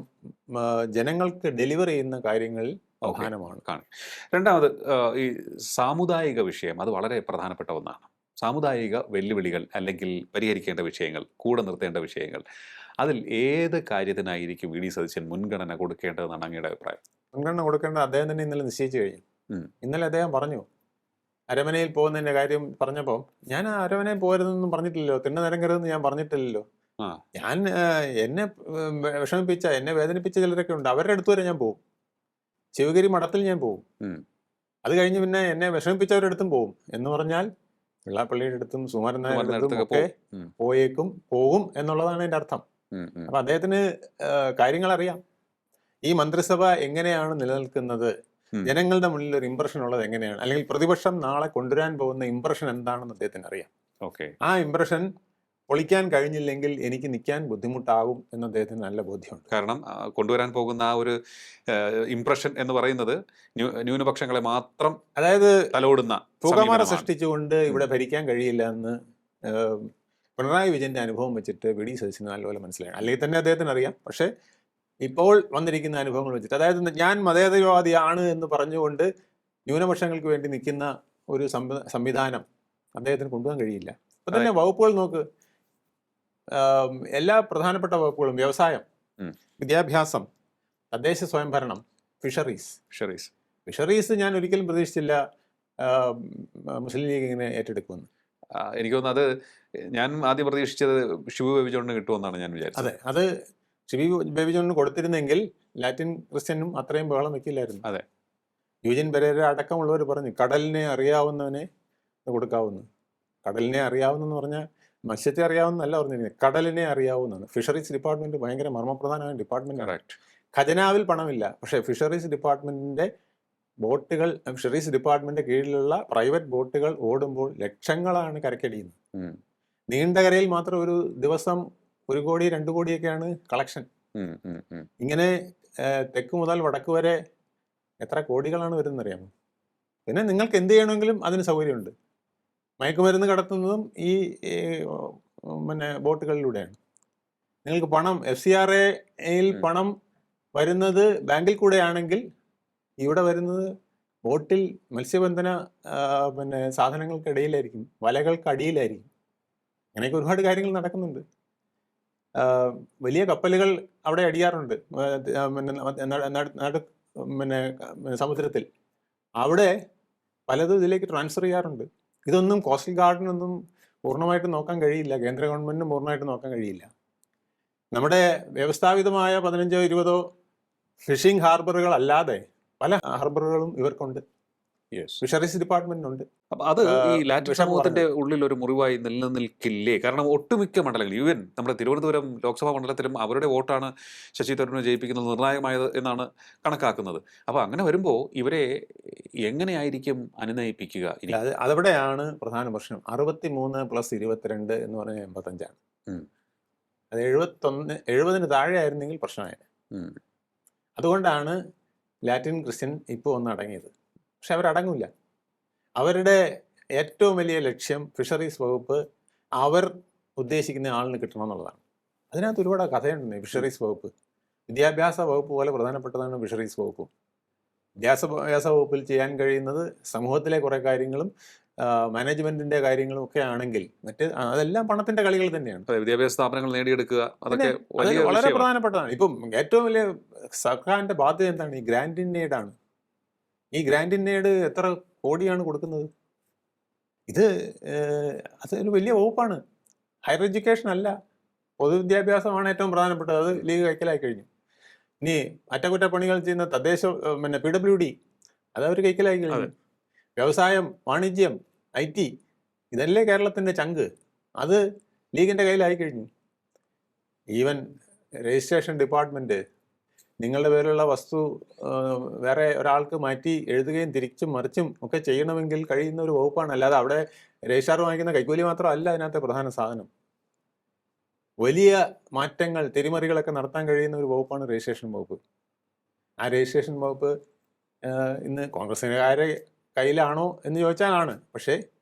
S1: ജനങ്ങൾക്ക് ഡെലിവർ ചെയ്യുന്ന കാര്യങ്ങളിൽ പ്രധാനമാണ്.
S2: രണ്ടാമത് ഈ സാമുദായിക വിഷയം അത് വളരെ പ്രധാനപ്പെട്ട ഒന്നാണ്. സാമുദായിക വെല്ലുവിളികൾ അല്ലെങ്കിൽ പരിഹരിക്കേണ്ട വിഷയങ്ങൾ, കൂടെ നിർത്തേണ്ട വിഷയങ്ങൾ, അതിൽ ഏത് കാര്യത്തിനായിരിക്കും വി ഡി സതീശൻ മുൻഗണന കൊടുക്കേണ്ടതെന്നാണ് അങ്ങയുടെ അഭിപ്രായം?
S1: മുൻഗണന കൊടുക്കേണ്ടത് അദ്ദേഹം തന്നെ ഇന്നലെ നിശ്ചയിച്ചു കഴിഞ്ഞു. ഇന്നലെ അദ്ദേഹം പറഞ്ഞു, അരമനയിൽ പോകുന്നതിന്റെ കാര്യം പറഞ്ഞപ്പോൾ, ഞാൻ അരമനയിൽ പോരുതെന്നും പറഞ്ഞിട്ടില്ലല്ലോ, തിണ്ണനിരങ്ങരുതെന്ന് ഞാൻ പറഞ്ഞിട്ടില്ലല്ലോ. ഞാൻ എന്നെ വിഷമിപ്പിച്ച, എന്നെ വേദനിപ്പിച്ച ചിലരൊക്കെ ഉണ്ട്, അവരുടെ അടുത്ത് വരെ ഞാൻ പോകും. ശിവഗിരി മഠത്തിൽ ഞാൻ പോകും. അത് കഴിഞ്ഞ് പിന്നെ എന്നെ വിഷമിപ്പിച്ചവരുടെ അടുത്തും പോകും എന്ന് പറഞ്ഞാൽ വെള്ളാപ്പള്ളിയുടെ അടുത്തും സുകുമാരൻ നായരുടെ അടുത്തും ഒക്കെ പോകും എന്നുള്ളതാണ് എൻ്റെ അർത്ഥം. അപ്പൊ അദ്ദേഹത്തിന് കാര്യങ്ങൾ അറിയാം. ഈ മന്ത്രിസഭ എങ്ങനെയാണ് നിലനിൽക്കുന്നത്, ജനങ്ങളുടെ മുന്നിൽ ഒരു ഇംപ്രഷൻ ഉള്ളത് എങ്ങനെയാണ്, അല്ലെങ്കിൽ പ്രതിപക്ഷം നാളെ കൊണ്ടുവരാൻ പോകുന്ന ഇംപ്രഷൻ എന്താണെന്ന് അദ്ദേഹത്തിന് അറിയാം. ആ ഇംപ്രഷൻ പൊളിക്കാൻ കഴിഞ്ഞില്ലെങ്കിൽ എനിക്ക് നിൽക്കാൻ ബുദ്ധിമുട്ടാകും എന്ന് അദ്ദേഹത്തിന് നല്ല ബോധ്യമുണ്ട്.
S2: കാരണം കൊണ്ടുവരാൻ പോകുന്ന ആ ഒരു ഇംപ്രഷൻ എന്ന് പറയുന്നത് ന്യൂനപക്ഷങ്ങളെ മാത്രം, അതായത് തലോടുന്ന
S1: പുകമറ സൃഷ്ടിച്ചുകൊണ്ട് ഇവിടെ ഭരിക്കാൻ കഴിയില്ല എന്ന് പിണറായി വിജയന്റെ അനുഭവം വെച്ചിട്ട് വി ഡി സതീശന് നല്ലപോലെ മനസ്സിലായി. അല്ലെങ്കിൽ തന്നെ അദ്ദേഹത്തിന് അറിയാം. പക്ഷേ ഇപ്പോൾ വന്നിരിക്കുന്ന അനുഭവങ്ങൾ വെച്ചിട്ട്, അതായത് ഞാൻ മതേതരവാദിയാണ് എന്ന് പറഞ്ഞുകൊണ്ട് ന്യൂനപക്ഷങ്ങൾക്ക് വേണ്ടി നിൽക്കുന്ന ഒരു സംവിധാനം അദ്ദേഹത്തിന് കൊണ്ടുപോകാൻ കഴിയില്ല. ഇപ്പൊ തന്നെ വകുപ്പുകൾ നോക്ക്, എല്ലാ പ്രധാനപ്പെട്ട വകുപ്പുകളും, വ്യവസായം, വിദ്യാഭ്യാസം, തദ്ദേശ സ്വയംഭരണം, ഫിഷറീസ് ഞാൻ ഒരിക്കലും പ്രതീക്ഷിച്ചില്ല മുസ്ലിം ലീഗ് ഇങ്ങനെ ഏറ്റെടുക്കുമെന്ന്.
S2: എനിക്ക് തോന്നുന്നു അത് ഞാൻ ആദ്യം പ്രതീക്ഷിച്ചത് ഷിബു ബേബി ജോണിന് കിട്ടുമെന്നാണ് ഞാൻ വിചാരിച്ചത്.
S1: അതെ, അത് ഷിബു ബേബി ജോണിന് കൊടുത്തിരുന്നെങ്കിൽ ലാറ്റിൻ ക്രിസ്ത്യനും അത്രയും ബഹളം വെക്കില്ലായിരുന്നു.
S2: അതെ,
S1: യൂജിൻ പെരേര അടക്കമുള്ളവർ പറഞ്ഞു കടലിനെ അറിയാവുന്നവനെ കൊടുക്കാവുന്നു. കടലിനെ അറിയാവുന്നെന്ന് പറഞ്ഞാൽ മത്സ്യത്തെ അറിയാവുന്നല്ല പറഞ്ഞിരിക്കുന്നത്, കടലിനെ അറിയാവുന്നതാണ്. ഫിഷറീസ് ഡിപ്പാർട്ട്മെന്റ് ഭയങ്കര മർമ്മപ്രധാനമായ ഡിപ്പാർട്ട്മെന്റ്. ഖജനാവിൽ പണമില്ല, പക്ഷേ ഫിഷറീസ് ഡിപ്പാർട്ട്മെന്റിന്റെ ബോട്ടുകൾ, ഫിഷറീസ് ഡിപ്പാർട്ട്മെന്റിന്റെ കീഴിലുള്ള പ്രൈവറ്റ് ബോട്ടുകൾ ഓടുമ്പോൾ ലക്ഷങ്ങളാണ് കരക്കടിയുന്നത്. നീണ്ടകരയിൽ മാത്രം ഒരു ദിവസം 1 കോടി 2 കോടിയൊക്കെയാണ് കളക്ഷൻ. ഇങ്ങനെ തെക്ക് മുതൽ വടക്ക് വരെ എത്ര കോടികളാണ് വരുന്നത് അറിയാമോ? പിന്നെ നിങ്ങൾക്ക് എന്ത് ചെയ്യണമെങ്കിലും അതിന് സൗകര്യമുണ്ട്. മയക്കുമരുന്ന് കടത്തുന്നതും ഈ പിന്നെ ബോട്ടുകളിലൂടെയാണ്. നിങ്ങൾക്ക് പണം FCRAയിൽ പണം വരുന്നത് ബാങ്കിൽ കൂടെയാണെങ്കിൽ ഇവിടെ വരുന്നത് ബോട്ടിൽ മത്സ്യബന്ധന പിന്നെ സാധനങ്ങൾക്കിടയിലായിരിക്കും, വലകൾക്കടിയിലായിരിക്കും. അങ്ങനെയൊക്കെ ഒരുപാട് കാര്യങ്ങൾ നടക്കുന്നുണ്ട്. വലിയ കപ്പലുകൾ അവിടെ അടിയാറുണ്ട് പിന്നെ സമുദ്രത്തിൽ. അവിടെ പലതും ഇതിലേക്ക് ട്രാൻസ്ഫർ ചെയ്യാറുണ്ട്. ഇതൊന്നും കോസ്റ്റൽ ഗാർഡിനൊന്നും പൂർണ്ണമായിട്ട് നോക്കാൻ കഴിയില്ല, കേന്ദ്ര ഗവൺമെന്റിനും പൂർണ്ണമായിട്ട് നോക്കാൻ കഴിയില്ല. നമ്മുടെ വ്യവസ്ഥാപിതമായ 15 20 ഫിഷിംഗ് ഹാർബറുകൾ അല്ലാതെ പല ഹാർബറുകളും ഇവർക്കുണ്ട്, ഫിഷറീസ് ഡിപ്പാർട്ട്മെന്റിനുണ്ട്.
S2: അപ്പൊ അത് ഈ ലാറ്റിൻ സമൂഹത്തിന്റെ ഉള്ളിൽ ഒരു മുറിവായി നിലനിൽക്കില്ലേ? കാരണം ഒട്ടുമിക്ക മണ്ഡലങ്ങൾ, ഈവൻ നമ്മുടെ തിരുവനന്തപുരം ലോക്സഭാ മണ്ഡലത്തിലും അവരുടെ വോട്ടാണ് ശശി തരൂരിനെ ജയിപ്പിക്കുന്നത് നിർണായകമായത് എന്നാണ് കണക്കാക്കുന്നത്. അപ്പൊ അങ്ങനെ വരുമ്പോൾ ഇവരെ എങ്ങനെയായിരിക്കും അനുനയിപ്പിക്കുക?
S1: അതവിടെയാണ് പ്രധാന പ്രശ്നം. 63 + 22 എന്ന് പറഞ്ഞാൽ 85ആണ്. അത് 70 താഴെ ആയിരുന്നെങ്കിൽ പ്രശ്നമായത്. അതുകൊണ്ടാണ് ലാറ്റിൻ ക്രിസ്ത്യൻ ഇപ്പോൾ ഒന്ന് അടങ്ങിയത്. പക്ഷെ അവരടങ്ങില്ല. അവരുടെ ഏറ്റവും വലിയ ലക്ഷ്യം ഫിഷറീസ് വകുപ്പ് അവർ ഉദ്ദേശിക്കുന്ന ആളിന് കിട്ടണം എന്നുള്ളതാണ്. അതിനകത്ത് ഒരുപാട് കഥയുണ്ട്. ഫിഷറീസ് വകുപ്പ് വിദ്യാഭ്യാസ വകുപ്പ് പോലെ പ്രധാനപ്പെട്ടതാണ് ഫിഷറീസ് വകുപ്പ്. വിദ്യാഭ്യാസ വകുപ്പിൽ ചെയ്യാൻ കഴിയുന്നത് സമൂഹത്തിലെ കുറേ കാര്യങ്ങളും മാനേജ്മെന്റിന്റെ കാര്യങ്ങളും ഒക്കെ ആണെങ്കിൽ അതെല്ലാം പണത്തിന്റെ കളികൾ തന്നെയാണ്.
S2: വിദ്യാഭ്യാസ സ്ഥാപനങ്ങൾ നേടിയെടുക്കുക, അതൊക്കെ
S1: വളരെ പ്രധാനപ്പെട്ടതാണ്. ഇപ്പം ഏറ്റവും വലിയ സർക്കാരിന്റെ ബാധ്യത എന്താണ്? ഈ ഗ്രാൻഡ് ഇൻ എയ്ഡ്. ഈ ഗ്രാൻഡ് ഇൻ എയ്ഡ് എത്ര കോടിയാണ് കൊടുക്കുന്നത്? അതൊരു വലിയ വകുപ്പാണ്. ഹയർ എഡ്യൂക്കേഷൻ അല്ല, പൊതുവിദ്യാഭ്യാസമാണ് ഏറ്റവും പ്രധാനപ്പെട്ടത്. അത് ലീഗ് കൈക്കലായി കഴിഞ്ഞു. ഇനി അറ്റകുറ്റപ്പണികൾ ചെയ്യുന്ന തദ്ദേശ പിന്നെ PWD അതവർ കൈക്കലായി കഴിഞ്ഞു. വ്യവസായം, വാണിജ്യം, IT ഇതല്ലേ കേരളത്തിന്റെ ചങ്ക്, അത് ലീഗിന്റെ കയ്യിലായി കഴിഞ്ഞു. ഈവൻ രജിസ്ട്രേഷൻ ഡിപ്പാർട്ട്മെന്റ് നിങ്ങളുടെ പേരിലുള്ള വസ്തു വേറെ ഒരാൾക്ക് മാറ്റി എഴുതുകയും തിരിച്ചും മറിച്ചും ഒക്കെ ചെയ്യണമെങ്കിൽ കഴിയുന്ന ഒരു വകുപ്പാണ്. അല്ലാതെ അവിടെ രജിസ്ട്രാർ വാങ്ങിക്കുന്ന കൈക്കൂലി മാത്രമല്ല അതിനകത്തെ പ്രധാന സാധനം. വലിയ മാറ്റങ്ങൾ, തിരിമറികളൊക്കെ നടത്താൻ കഴിയുന്ന ഒരു വകുപ്പാണ് രജിസ്ട്രേഷൻ വകുപ്പ്. ആ രജിസ്ട്രേഷൻ വകുപ്പ് ഇന്ന് കോൺഗ്രസ്സുകാരെ കയ്യിലാണോ എന്ന് ചോദിച്ചാലാണ്, പക്ഷേ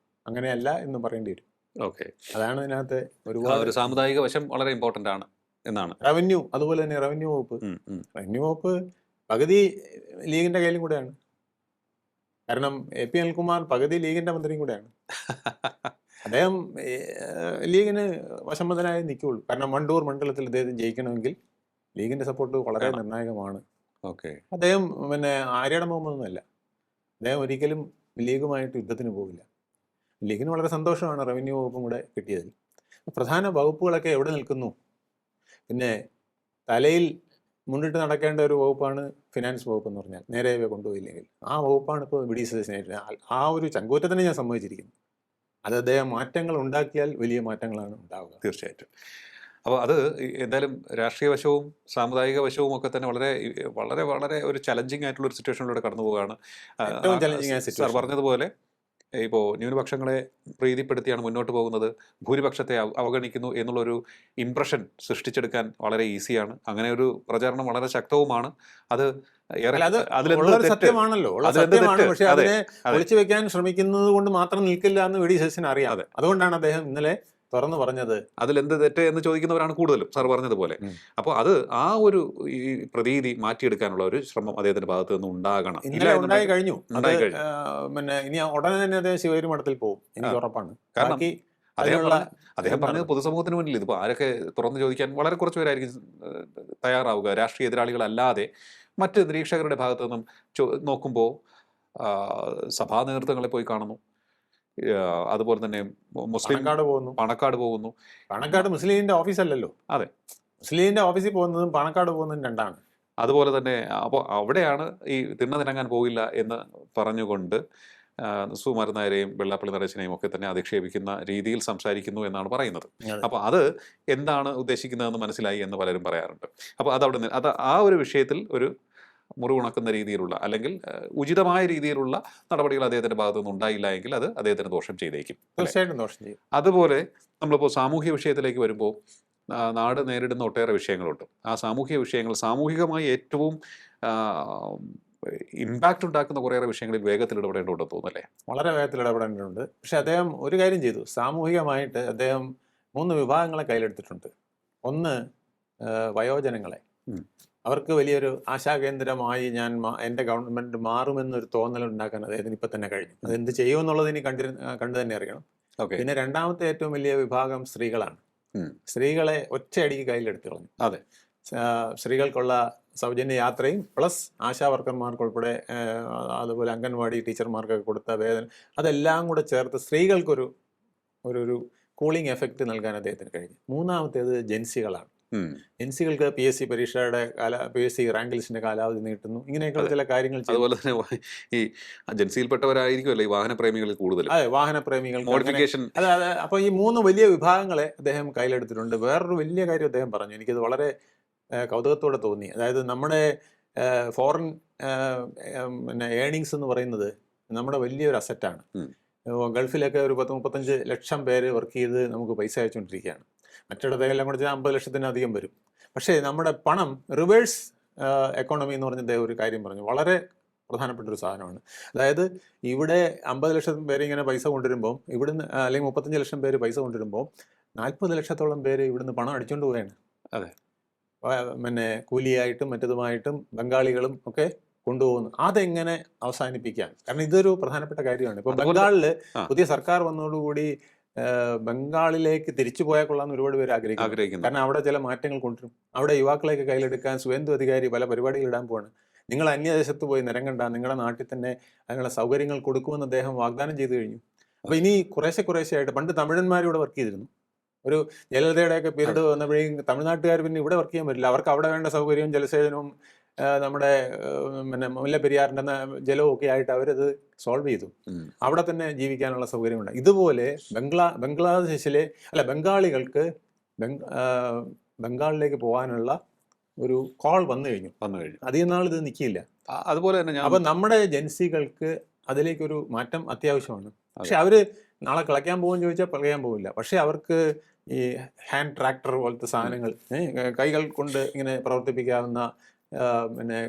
S1: അങ്ങനെയല്ല എന്ന് പറയേണ്ടി വരും.
S2: ഓക്കെ.
S1: അതാണ് ഇതിനകത്ത്
S2: ആ
S1: ഒരുപാട്
S2: ഒരു സാമുദായിക വശം വളരെ ഇമ്പോർട്ടന്റ് ആണ് എന്നാണ്.
S1: റവന്യൂ, അതുപോലെ തന്നെ റവന്യൂ വകുപ്പ്.
S2: ഉം, ഉം.
S1: റവന്യൂ വകുപ്പ് പകുതി ലീഗിന്റെ കയ്യിലും കൂടെയാണ്. കാരണം AP അനിൽകുമാർ പകുതി ലീഗിന്റെ മന്ത്രിയും കൂടെയാണ്. അദ്ദേഹം ലീഗിന് വശംവദനായി നിൽക്കുകയുള്ളൂ. കാരണം വണ്ടൂർ മണ്ഡലത്തിൽ അദ്ദേഹം ജയിക്കണമെങ്കിൽ ലീഗിന്റെ സപ്പോർട്ട് വളരെ
S2: വേണം.
S1: നിർണായകമാണ്.
S2: ഓക്കെ.
S1: അദ്ദേഹം ആര്യയുടെ മുഹമ്മദൊന്നുമല്ല. അദ്ദേഹം ഒരിക്കലും ലീഗുമായിട്ട് യുദ്ധത്തിന് പോകില്ല. ലീഗിന് വളരെ സന്തോഷമാണ് റവന്യൂ വകുപ്പും കൂടെ കിട്ടിയതിൽ. പ്രധാന വകുപ്പുകളൊക്കെ എവിടെ നിൽക്കുന്നു? പിന്നെ തലയിൽ മുന്നിട്ട് നടക്കേണ്ട ഒരു വകുപ്പാണ് ഫിനാൻസ് വകുപ്പ് എന്ന് പറഞ്ഞാൽ, നേരെ കൊണ്ടുപോയില്ലെങ്കിൽ ആ വകുപ്പാണ് ഇപ്പോൾ VD സതീശനായിട്ട് ആ ഒരു ചങ്കൂറ്റത്തിനെ ഞാൻ സമ്മതിച്ചിരിക്കുന്നു. അത് അദ്ദേഹം മാറ്റങ്ങൾ ഉണ്ടാക്കിയാൽ വലിയ മാറ്റങ്ങളാണ് ഉണ്ടാവുക.
S2: തീർച്ചയായിട്ടും. അപ്പോൾ അത് എന്തായാലും രാഷ്ട്രീയ വശവും സാമുദായിക വശവും ഒക്കെ തന്നെ വളരെ വളരെ വളരെ ഒരു ചലഞ്ചിങ് ആയിട്ടുള്ള ഒരു സിറ്റുവേഷനിലൂടെ കടന്നു പോവുകയാണ്.
S1: ഏറ്റവും challenging ആയ
S2: സാർ
S1: situation.
S2: പറഞ്ഞതുപോലെ ഇപ്പോൾ ന്യൂനപക്ഷങ്ങളെ പ്രീതിപ്പെടുത്തിയാണ് മുന്നോട്ട് പോകുന്നത്, ഭൂരിപക്ഷത്തെ അവഗണിക്കുന്നു എന്നുള്ളൊരു ഇംപ്രഷൻ സൃഷ്ടിച്ചെടുക്കാൻ വളരെ ഈസിയാണ്. അങ്ങനെ ഒരു പ്രചാരണം വളരെ ശക്തവുമാണ്. അത് ഏറെ
S1: അല്ല, അത്
S2: അതിലെന്ത്
S1: ഉള്ളൊരു
S2: തെറ്റ്?
S1: സത്യമാണല്ലോ, ഉള്ള
S2: അതിലെന്ത്
S1: സത്യമാണ്.
S2: തെറ്റ്?
S1: പക്ഷെ
S2: അതെ,
S1: അതിനെ
S2: അതെ.
S1: ഒളിച്ചു വെക്കാൻ ശ്രമിക്കുന്നത് കൊണ്ട് മാത്രം നിൽക്കില്ല എന്ന് VD സതീശന് അറിയാം.
S2: അതെ.
S1: അതുകൊണ്ടാണ് അദ്ദേഹം ഇന്നലെ തുറന്നു പറഞ്ഞത്.
S2: അതിലെന്ത് തെറ്റ് എന്ന് ചോദിക്കുന്നവരാണ് കൂടുതലും, സാർ പറഞ്ഞതുപോലെ. അപ്പോൾ അത് ആ ഒരു ഈ പ്രതീതി മാറ്റിയെടുക്കാനുള്ള ഒരു ശ്രമം അദ്ദേഹത്തിന്റെ ഭാഗത്ത് നിന്ന് ഉണ്ടാകണം.
S1: ഇന്നലെ ഉണ്ടായി കഴിഞ്ഞു. അത്
S2: ഉണ്ടായി കഴിഞ്ഞു.
S1: ഇനി ഉടനെ തന്നെ അദ്ദേഹം ശിവഗിരി മഠത്തിൽ പോകും, എനിക്ക് ഉറപ്പാണ്.
S2: കാരണം
S1: ബാക്കി
S2: അദ്ദേഹം
S1: അതിനുള്ള
S2: അദ്ദേഹം പറഞ്ഞത് പൊതുസമൂഹത്തിന് മുന്നിൽ ഇതിപ്പോൾ ആരൊക്കെ തുറന്നു ചോദിക്കാൻ വളരെ കുറച്ച് പേരായിരിക്കും തയ്യാറാവുക. രാഷ്ട്രീയ എതിരാളികളല്ലാതെ മറ്റ് നിരീക്ഷകരുടെ ഭാഗത്തു നിന്നും നോക്കുമ്പോൾ സഭാ നേതൃത്വങ്ങളെ പോയി കാണുന്നു. അതുപോലെ തന്നെ മുസ്ലിം
S1: പാണക്കാട് പോകുന്നു. പാണക്കാട് മുസ്ലിം ലീഗിന്റെ ഓഫീസല്ലല്ലോ.
S2: അതെ,
S1: മുസ്ലിം ലീഗിന്റെ ഓഫീസിൽ പോകുന്നതും പാണക്കാട് പോകുന്നതും രണ്ടാണ്.
S2: അതുപോലെ തന്നെ അപ്പോൾ അവിടെയാണ് ഈ തിണ്ണതിനങ്ങാൻ പോകില്ല എന്ന് പറഞ്ഞുകൊണ്ട് സുകുമാരൻ നായരെയും വെള്ളാപ്പള്ളി നടേശനെയും ഒക്കെ തന്നെ അധിക്ഷേപിക്കുന്ന രീതിയിൽ സംസാരിക്കുന്നു എന്നാണ് പറയുന്നത്. അപ്പോൾ അത് എന്താണ് ഉദ്ദേശിക്കുന്നതെന്ന് മനസ്സിലായി എന്ന് പലരും പറയാറുണ്ട്. അപ്പോൾ അതവിടെ അത് ആ ഒരു വിഷയത്തിൽ ഒരു മുറിവുണക്കുന്ന രീതിയിലുള്ള അല്ലെങ്കിൽ ഉചിതമായ രീതിയിലുള്ള നടപടികൾ അദ്ദേഹത്തിന്റെ ഭാഗത്തു നിന്ന് ഉണ്ടായില്ല എങ്കിൽ അത് അദ്ദേഹത്തിന് ദോഷം ചെയ്തേക്കും.
S1: തീർച്ചയായിട്ടും ദോഷം ചെയ്യും.
S2: അതുപോലെ നമ്മളിപ്പോൾ സാമൂഹ്യ വിഷയത്തിലേക്ക് വരുമ്പോൾ നാട് നേരിടുന്ന ഒട്ടേറെ വിഷയങ്ങളുണ്ട്. ആ സാമൂഹിക വിഷയങ്ങൾ സാമൂഹികമായി ഏറ്റവും ഇമ്പാക്റ്റ് ഉണ്ടാക്കുന്ന കുറേയേറെ വിഷയങ്ങളിൽ വേഗത്തിൽ ഇടപെടേണ്ടതുണ്ടെന്ന് തോന്നുന്നല്ലേ?
S1: വളരെ വേഗത്തിൽ ഇടപെടേണ്ടതുണ്ട്. പക്ഷെ അദ്ദേഹം ഒരു കാര്യം ചെയ്തു. സാമൂഹികമായിട്ട് അദ്ദേഹം 3 വിഭാഗങ്ങളെ കയ്യിലെടുത്തിട്ടുണ്ട്. ഒന്ന്, വയോജനങ്ങളെ. അവർക്ക് വലിയൊരു ആശാകേന്ദ്രമായി എൻ്റെ ഗവൺമെന്റ് മാറുമെന്നൊരു തോന്നൽ ഉണ്ടാക്കാൻ അദ്ദേഹത്തിന് ഇപ്പം തന്നെ കഴിഞ്ഞു. അതെന്ത് ചെയ്യുമെന്നുള്ളത് ഇനി കണ്ടു തന്നെ അറിയണം. പിന്നെ രണ്ടാമത്തെ ഏറ്റവും വലിയ വിഭാഗം സ്ത്രീകളാണ്. സ്ത്രീകളെ ഒറ്റയടിക്ക് കയ്യിലെടുത്ത് കളഞ്ഞു.
S2: അതെ,
S1: സ്ത്രീകൾക്കുള്ള സൗജന്യ യാത്രയും പ്ലസ് ആശാ വർക്കർമാർക്കുൾപ്പെടെ അതുപോലെ അംഗൻവാടി ടീച്ചർമാർക്കൊക്കെ കൊടുത്ത വേതനം, അതെല്ലാം കൂടെ ചേർത്ത് സ്ത്രീകൾക്കൊരു ഒരു കൂളിംഗ് എഫക്റ്റ് നൽകാൻ അദ്ദേഹത്തിന് കഴിഞ്ഞു. മൂന്നാമത്തേത് ജൻസികളാണ്. ജൻസികൾക്ക് PSC പരീക്ഷയുടെ PSC റാങ്ക് ലിസ്റ്റിന്റെ കാലാവധി നീട്ടുന്നു. ഇങ്ങനെയൊക്കെയുള്ള ചില കാര്യങ്ങൾ.
S2: അതുപോലെ തന്നെ ഈ ജൻസിയിൽപ്പെട്ടവരായിരിക്കുമല്ലോ ഈ വാഹനപ്രേമികളിൽ കൂടുതൽ.
S1: അതെ, വാഹനപ്രേമികൾ
S2: മോഡിഫിക്കേഷൻ.
S1: അതെ. അപ്പോൾ ഈ 3 വലിയ വിഭാഗങ്ങളെ അദ്ദേഹം കയ്യിലെടുത്തിട്ടുണ്ട്. വേറൊരു വലിയ കാര്യം അദ്ദേഹം പറഞ്ഞു, എനിക്കത് വളരെ കൗതുകത്തോടെ തോന്നി. അതായത് നമ്മുടെ ഫോറിൻ ഏണിങ്സ് എന്ന് പറയുന്നത് നമ്മുടെ വലിയൊരു അസറ്റാണ്. ഗൾഫിലൊക്കെ ഒരു 10-35 ലക്ഷം പേര് വർക്ക് ചെയ്ത് നമുക്ക് പൈസ അയച്ചുകൊണ്ടിരിക്കുകയാണ്. മറ്റിടത്തെല്ലാം കൂടെ 50 ലക്ഷത്തിനധികം വരും. പക്ഷേ നമ്മുടെ പണം റിവേഴ്സ് എക്കോണമി എന്ന് പറഞ്ഞ ഒരു കാര്യം പറഞ്ഞു, വളരെ പ്രധാനപ്പെട്ട ഒരു സാധനമാണ്. അതായത് ഇവിടെ 50 ലക്ഷം പേര് ഇങ്ങനെ പൈസ കൊണ്ടുവരുമ്പോൾ, ഇവിടുന്ന് അല്ലെങ്കിൽ 35 ലക്ഷം പേര് പൈസ കൊണ്ടുവരുമ്പോൾ 40 ലക്ഷത്തോളം പേര് ഇവിടുന്ന് പണം അടിച്ചുകൊണ്ട് പോവുകയാണ്.
S2: അതെ,
S1: കൂലിയായിട്ടും മറ്റതുമായിട്ടും ബംഗാളികളും ഒക്കെ കൊണ്ടുപോകുന്നു. അതെങ്ങനെ അവസാനിപ്പിക്കാം? കാരണം ഇതൊരു പ്രധാനപ്പെട്ട കാര്യമാണ്. ഇപ്പോൾ ബംഗാളിൽ പുതിയ സർക്കാർ വന്നതോടുകൂടി ബംഗാളിലേക്ക് തിരിച്ചു പോയാൽ കൊള്ളാമെന്ന് ഒരുപാട് പേര് ആഗ്രഹിക്കുന്നു. കാരണം അവിടെ ചില മാറ്റങ്ങൾ കൊണ്ടുവരും. അവിടെ യുവാക്കളെയൊക്കെ കയ്യിലെടുക്കാൻ സുവേന്ദു അധികാരി പല പരിപാടികൾ ഇടാൻ പോവാണ്. നിങ്ങൾ അന്യദേശത്ത് പോയി നിരങ്ങണ്ട, നിങ്ങളുടെ നാട്ടിൽ തന്നെ അതിനുള്ള സൗകര്യങ്ങൾ കൊടുക്കുമെന്ന് അദ്ദേഹം വാഗ്ദാനം ചെയ്തു കഴിഞ്ഞു. അപ്പോൾ ഇനി കുറേശ്ശെയായിട്ട്, പണ്ട് തമിഴന്മാർ ഇവിടെ വർക്ക് ചെയ്തിരുന്നു. ഒരു ജലലതയുടെയൊക്കെ പീരീഡ് വന്നപ്പോഴേക്കും തമിഴ്നാട്ടുകാർ പിന്നെ ഇവിടെ വർക്ക് ചെയ്യാൻ പറ്റില്ല. അവർക്ക് അവിടെ വേണ്ട സൗകര്യവും ജലസേചനവും നമ്മുടെ മുല്ലപ്പെരിയാറിൻ്റെ ജലവും ഒക്കെ ആയിട്ട് അവരത് സോൾവ് ചെയ്തു. അവിടെ തന്നെ ജീവിക്കാനുള്ള സൗകര്യമുണ്ട്. ഇതുപോലെ ബംഗാളികൾക്ക് ബംഗാളിലേക്ക് പോകാനുള്ള ഒരു കോൾ വന്നു കഴിഞ്ഞു. അധികം നാൾ ഇത് നിൽക്കില്ല.
S2: അതുപോലെ തന്നെ
S1: അപ്പം നമ്മുടെ ജൻസികൾക്ക് അതിലേക്കൊരു മാറ്റം അത്യാവശ്യമാണ്. പക്ഷെ അവര് നാളെ കളിക്കാൻ പോകുമെന്ന് ചോദിച്ചാൽ കളിക്കാൻ പോകില്ല. പക്ഷെ അവർക്ക് ഈ ഹാൻഡ് ട്രാക്ടർ പോലത്തെ സാധനങ്ങൾ, കൈകൾ കൊണ്ട് ഇങ്ങനെ പ്രവർത്തിപ്പിക്കാവുന്ന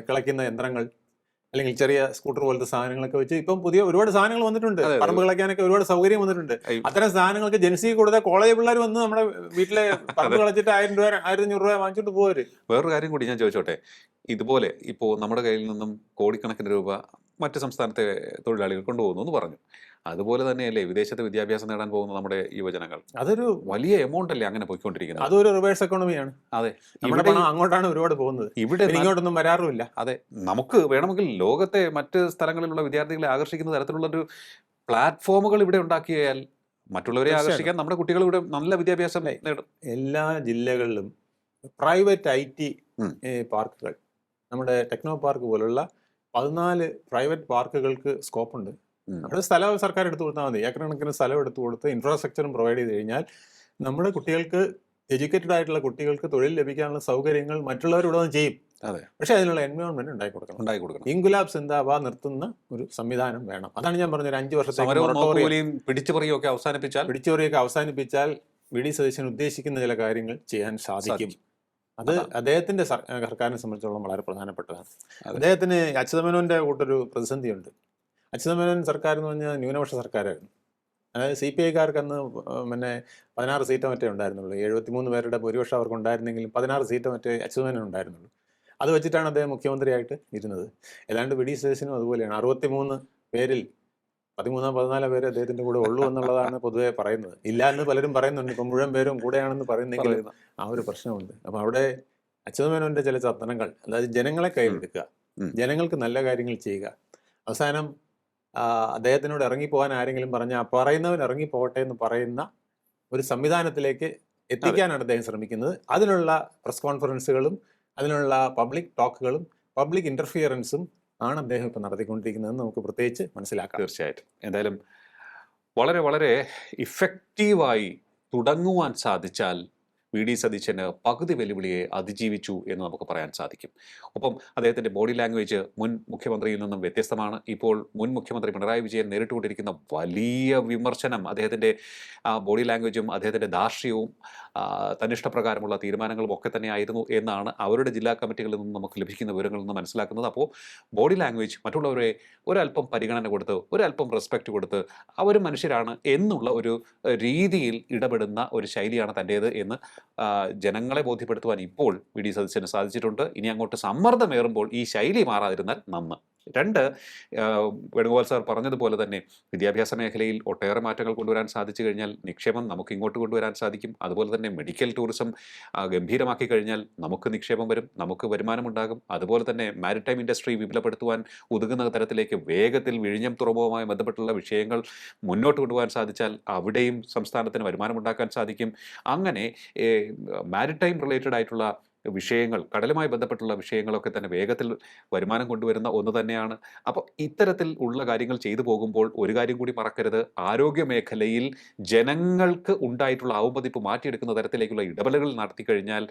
S1: കിളയ്ക്കുന്ന യന്ത്രങ്ങൾ, അല്ലെങ്കിൽ ചെറിയ സ്കൂട്ടർ പോലത്തെ സാധനങ്ങളൊക്കെ വെച്ച് ഇപ്പം പുതിയ ഒരുപാട് സാധനങ്ങൾ വന്നിട്ടുണ്ട്.
S2: അതെ, അതെ.
S1: പറമ്പ് കളയ്ക്കാനൊക്കെ ഒരുപാട് സൗകര്യം വന്നിട്ടുണ്ട്.
S2: ഈ-
S1: അത്തരം സാധനങ്ങൾക്ക് ജൻസി കൊടുത്താൽ കോളേജ് പിള്ളേർ വന്ന് നമ്മുടെ വീട്ടിലെ പറമ്പ് കളച്ചിട്ട് 1000 രൂപ 1500 രൂപ വാങ്ങിച്ചിട്ട് പോവര്.
S2: വേറൊരു കാര്യം കൂടി ഞാൻ ചോദിച്ചോട്ടെ, ഇതുപോലെ ഇപ്പോൾ നമ്മുടെ കയ്യിൽ നിന്നും കോടിക്കണക്കിന് രൂപ മറ്റ് സംസ്ഥാനത്തെ തൊഴിലാളികൾ കൊണ്ടുപോകുന്നു എന്ന് പറഞ്ഞു. അതുപോലെ തന്നെയല്ലേ വിദേശത്ത് വിദ്യാഭ്യാസം നേടാൻ പോകുന്ന നമ്മുടെ യുവജനങ്ങൾ?
S1: അതൊരു
S2: വലിയ എമൗണ്ട് അല്ലേ അങ്ങനെ പോയിക്കൊണ്ടിരിക്കുന്നത്?
S1: അതൊരു റിവേഴ്സ് എക്കോണമിയാണ്.
S2: അതെ,
S1: നമ്മുടെ
S2: ഇവിടെ
S1: പണം അങ്ങോട്ടാണ് ഒരുപാട് പോകുന്നത്,
S2: ഇവിടെ
S1: പിന്നെ ഇങ്ങോട്ടൊന്നും വരാറുമില്ല.
S2: അതെ, നമുക്ക് വേണമെങ്കിൽ ലോകത്തെ മറ്റ് സ്ഥലങ്ങളിലുള്ള വിദ്യാർത്ഥികളെ ആകർഷിക്കുന്ന തരത്തിലുള്ളൊരു പ്ലാറ്റ്ഫോമുകൾ ഇവിടെ ഉണ്ടാക്കിയാൽ മറ്റുള്ളവരെ
S1: തീർച്ചയായും.
S2: ആകർഷിക്കാൻ നമ്മുടെ കുട്ടികൾ ഇവിടെ നല്ല വിദ്യാഭ്യാസം നേടും.
S1: എല്ലാ ജില്ലകളിലും പ്രൈവറ്റ് IT
S2: ഉം.
S1: പാർക്കുകൾ, നമ്മുടെ ടെക്നോ പാർക്ക് പോലുള്ള 14 പ്രൈവറ്റ് പാർക്കുകൾക്ക് സ്കോപ്പുണ്ട്.
S2: ഉം.
S1: അവിടെ സ്ഥലം സർക്കാർ എടുത്തു കൊടുത്താൽ മതി. ഏക്കർ കണക്കിന് സ്ഥലം എടുത്തു കൊടുത്ത് ഇൻഫ്രാസ്ട്രക്ചറും പ്രൊവൈഡ് ചെയ്ത് കഴിഞ്ഞാൽ നമ്മുടെ കുട്ടികൾക്ക്, എഡ്യൂക്കേറ്റഡ് ആയിട്ടുള്ള കുട്ടികൾക്ക് തൊഴിൽ ലഭിക്കാനുള്ള സൗകര്യങ്ങൾ മറ്റുള്ളവർ ഇവിടെ നിന്ന് ചെയ്യും.
S2: അതെ,
S1: പക്ഷേ അതിനുള്ള എൻവയോൺമെന്റ് ഉണ്ടാക്കി കൊടുക്കണം.
S2: ഉണ്ടാക്കി കൊടുക്കണം.
S1: ഇൻകുലാബ് സിന്ദാബാദ് നിർത്തുന്ന ഒരു സംവിധാനം വേണം. അതാണ് ഞാൻ പറഞ്ഞത്, ഒരു 5 വർഷത്തേക്ക്
S2: സമരവും
S1: മൊറട്ടോറിയം
S2: നോക്കുകൂലിയും പിടിച്ചുപറിയും ഒക്കെ അവസാനിപ്പിച്ചാൽ
S1: പിടിച്ചുപറിയൊക്കെ അവസാനിപ്പിച്ചാൽ VD സതീശൻ ഉദ്ദേശിക്കുന്ന ചില കാര്യങ്ങൾ ചെയ്യാൻ സാധിക്കും. അത് അദ്ദേഹത്തിന്റെ സർക്കാരിനെ സംബന്ധിച്ചോളം വളരെ പ്രധാനപ്പെട്ടതാണ്.
S2: അതെ.
S1: അദ്ദേഹത്തിന് അച്യുതമേനോന്റെ കൂട്ടൊരു പ്രതിസന്ധിയുണ്ട്. അച്യുതമേനോൻ സർക്കാർ എന്ന് പറഞ്ഞാൽ ന്യൂനപക്ഷ സർക്കാരായിരുന്നു. അതായത് CPIക്കാർക്ക് അന്ന് പിന്നെ 16 സീറ്റോ മറ്റേ ഉണ്ടായിരുന്നുള്ളൂ. 73 പേരുടെ ഭൂരിപക്ഷം അവർക്ക് ഉണ്ടായിരുന്നെങ്കിലും 16 സീറ്റോ മറ്റേ അച്യുതമേനോൻ ഉണ്ടായിരുന്നുള്ളൂ. അത് വെച്ചിട്ടാണ് അദ്ദേഹം മുഖ്യമന്ത്രിയായിട്ട് ഇരുന്നത്. ഏതാണ്ട് VD സതീശനും അതുപോലെയാണ്. 63 പേരിൽ 13 14 പേര് അദ്ദേഹത്തിന്റെ കൂടെ ഉള്ളൂ എന്നുള്ളതാണ് പൊതുവെ പറയുന്നത്. ഇല്ല എന്ന് പലരും പറയുന്നുണ്ട്. ഇപ്പം മുഴുവൻ പേരും കൂടെയാണെന്ന് പറയുന്നെങ്കിലും ആ ഒരു പ്രശ്നമുണ്ട്. അപ്പം അവിടെ അച്യുതമേനോന്റെ ചില ചത്തനങ്ങൾ, അതായത് ജനങ്ങളെ കയ്യിലെടുക്കുക,
S2: ഉം.
S1: ജനങ്ങൾക്ക് നല്ല കാര്യങ്ങൾ ചെയ്യുക, അവസാനം അദ്ദേഹത്തിനോട് ഇറങ്ങിപ്പോകാൻ ആരെങ്കിലും പറഞ്ഞാൽ പറയുന്നവൻ ഇറങ്ങിപ്പോകട്ടെ എന്ന് പറയുന്ന ഒരു സംവിധാനത്തിലേക്ക് എത്തിക്കാനാണ് അദ്ദേഹം ശ്രമിക്കുന്നത്. അതിനുള്ള പ്രസ് കോൺഫറൻസുകളും അതിനുള്ള പബ്ലിക് ടോക്കുകളും പബ്ലിക് ഇന്റർഫിയറൻസും ആണ് അദ്ദേഹം ഇപ്പം നടത്തിക്കൊണ്ടിരിക്കുന്നതെന്ന് നമുക്ക് പ്രത്യേകിച്ച് മനസ്സിലാക്കാം.
S2: തീർച്ചയായിട്ടും. എന്തായാലും വളരെ വളരെ ഇഫക്റ്റീവായി തുടങ്ങുവാൻ സാധിച്ചാൽ VD സതീശന് പകുതി വെല്ലുവിളിയെ അതിജീവിച്ചു എന്ന് നമുക്ക് പറയാൻ സാധിക്കും. ഒപ്പം അദ്ദേഹത്തിൻ്റെ ബോഡി ലാംഗ്വേജ് മുൻ മുഖ്യമന്ത്രിയിൽ നിന്നും വ്യത്യസ്തമാണ്. ഇപ്പോൾ മുൻ മുഖ്യമന്ത്രി പിണറായി വിജയൻ നേരിട്ടുകൊണ്ടിരിക്കുന്ന വലിയ വിമർശനം അദ്ദേഹത്തിൻ്റെ ബോഡി ലാംഗ്വേജും അദ്ദേഹത്തിൻ്റെ ധാർഷ്ട്യവും തന്നിഷ്ടപ്രകാരമുള്ള തീരുമാനങ്ങളും ഒക്കെ തന്നെയായിരുന്നു എന്നാണ് അവരുടെ ജില്ലാ കമ്മിറ്റികളിൽ നിന്നും നമുക്ക് ലഭിക്കുന്ന വിവരങ്ങളിൽ നിന്ന് മനസ്സിലാക്കുന്നത്. അപ്പോൾ ബോഡി ലാംഗ്വേജ് മറ്റുള്ളവരെ ഒരല്പം പരിഗണന കൊടുത്ത്, ഒരല്പം റെസ്പെക്റ്റ് കൊടുത്ത്, അവർ മനുഷ്യരാണ് എന്നുള്ള ഒരു രീതിയിൽ ഇടപെടുന്ന ഒരു ശൈലിയാണ് തൻ്റേത് എന്ന് ജനങ്ങളെ ബോധ്യപ്പെടുത്തുവാൻ ഇപ്പോൾ VD സതീശന് സാധിച്ചിട്ടുണ്ട്. ഇനി അങ്ങോട്ട് സമ്മർദ്ദമേറുമ്പോൾ ഈ ശൈലി മാറാതിരുന്നാൽ നന്ന്. 2, വേണുഗോപാൽ സാർ പറഞ്ഞതുപോലെ തന്നെ വിദ്യാഭ്യാസ മേഖലയിൽ ഒട്ടേറെ മാറ്റങ്ങൾ കൊണ്ടുവരാൻ സാധിച്ചു കഴിഞ്ഞാൽ നിക്ഷേപം നമുക്ക് ഇങ്ങോട്ട് കൊണ്ടുവരാൻ സാധിക്കും. അതുപോലെ തന്നെ മെഡിക്കൽ ടൂറിസം ഗംഭീരമാക്കി കഴിഞ്ഞാൽ നമുക്ക് നിക്ഷേപം വരും, നമുക്ക് വരുമാനമുണ്ടാകും. അതുപോലെ തന്നെ മാരിടൈം ഇൻഡസ്ട്രി വിപുലപ്പെടുത്തുവാൻ ഉതകുന്ന തരത്തിലേക്ക് വേഗത്തിൽ വിഴിഞ്ഞം തുറമുഖവുമായി ബന്ധപ്പെട്ടുള്ള വിഷയങ്ങൾ മുന്നോട്ട് കൊണ്ടുപോകാൻ സാധിച്ചാൽ അവിടെയും സംസ്ഥാനത്തിന് വരുമാനമുണ്ടാക്കാൻ സാധിക്കും. അങ്ങനെ മാരിടൈം റിലേറ്റഡ് ആയിട്ടുള്ള വിഷയങ്ങൾ, കടലുമായി ബന്ധപ്പെട്ടുള്ള വിഷയങ്ങളൊക്കെ തന്നെ വേഗത്തിൽ വരുമാനം കൊണ്ടുവരുന്ന ഒന്ന് തന്നെയാണ്. അപ്പോൾ ഇത്തരത്തിൽ ഉള്ള കാര്യങ്ങൾ ചെയ്തു പോകുമ്പോൾ ഒരു കാര്യം കൂടി മറക്കരുത്, ആരോഗ്യ മേഖലയിൽ ജനങ്ങൾക്ക് ഉണ്ടായിട്ടുള്ള അവമതിപ്പ് മാറ്റിയെടുക്കുന്ന തരത്തിലേക്കുള്ള ഇടപെടലുകൾ നടത്തിക്കഴിഞ്ഞാൽ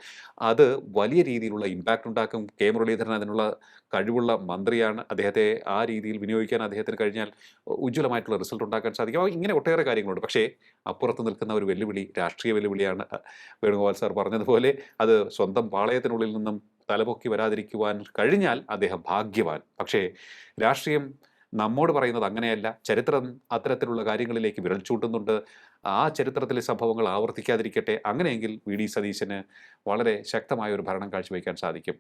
S2: അത് വലിയ രീതിയിലുള്ള ഇമ്പാക്റ്റ് ഉണ്ടാക്കും. കെ മുരളീധരൻ അതിനുള്ള കഴിവുള്ള മന്ത്രിയാണ്. അദ്ദേഹത്തെ ആ രീതിയിൽ വിനിയോഗിക്കാൻ അദ്ദേഹത്തിന് കഴിഞ്ഞാൽ ഉജ്ജ്വലമായിട്ടുള്ള റിസൾട്ട് ഉണ്ടാക്കാൻ സാധിക്കും. അപ്പോൾ ഇങ്ങനെ ഒട്ടേറെ കാര്യങ്ങളുണ്ട്. പക്ഷേ അപ്പുറത്ത് നിൽക്കുന്ന ഒരു വെല്ലുവിളി രാഷ്ട്രീയ വെല്ലുവിളിയാണ്. വേണുഗോപാൽ സാർ പറഞ്ഞതുപോലെ അത് സ്വന്തം പാളയത്തിനുള്ളിൽ നിന്നും തലപൊക്കി വരാതിരിക്കുവാൻ കഴിഞ്ഞാൽ അദ്ദേഹം ഭാഗ്യവാൻ. പക്ഷേ രാഷ്ട്രീയം നമ്മോട് പറയുന്നത് അങ്ങനെയല്ല. ചരിത്രം അത്തരത്തിലുള്ള കാര്യങ്ങളിലേക്ക് വിരൽ ചൂണ്ടുന്നുണ്ട്. ആ ചരിത്രത്തിലെ സംഭവങ്ങൾ ആവർത്തിക്കാതിരിക്കട്ടെ. അങ്ങനെയെങ്കിൽ VD സതീശന് വളരെ ശക്തമായ ഒരു ഭരണം കാഴ്ചവെക്കാൻ സാധിക്കും.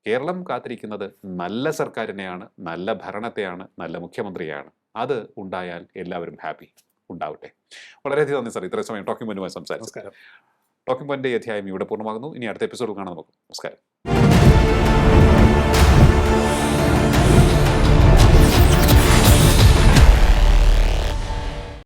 S2: കേരളം കാത്തിരിക്കുന്നത് നല്ല സർക്കാരിനെയാണ്, നല്ല ഭരണത്തെയാണ്, നല്ല മുഖ്യമന്ത്രിയാണ്. അത് ഉണ്ടായാൽ എല്ലാവരും ഹാപ്പി ഉണ്ടാവട്ടെ. വളരെയധികം നന്ദി സാർ, ഇത്രയും സമയം ടോക്കിംഗ് പോയിന്റുമായി സംസാരിച്ചു.
S1: നമസ്കാരം.
S2: ടോക്കിംഗ് പോയിന്റിന്റെ അധ്യായം ഇവിടെ പൂർണ്ണമാകുന്നു. ഇനി അടുത്ത എപ്പിസോഡിൽ കാണാം നമുക്ക്. നമസ്കാരം.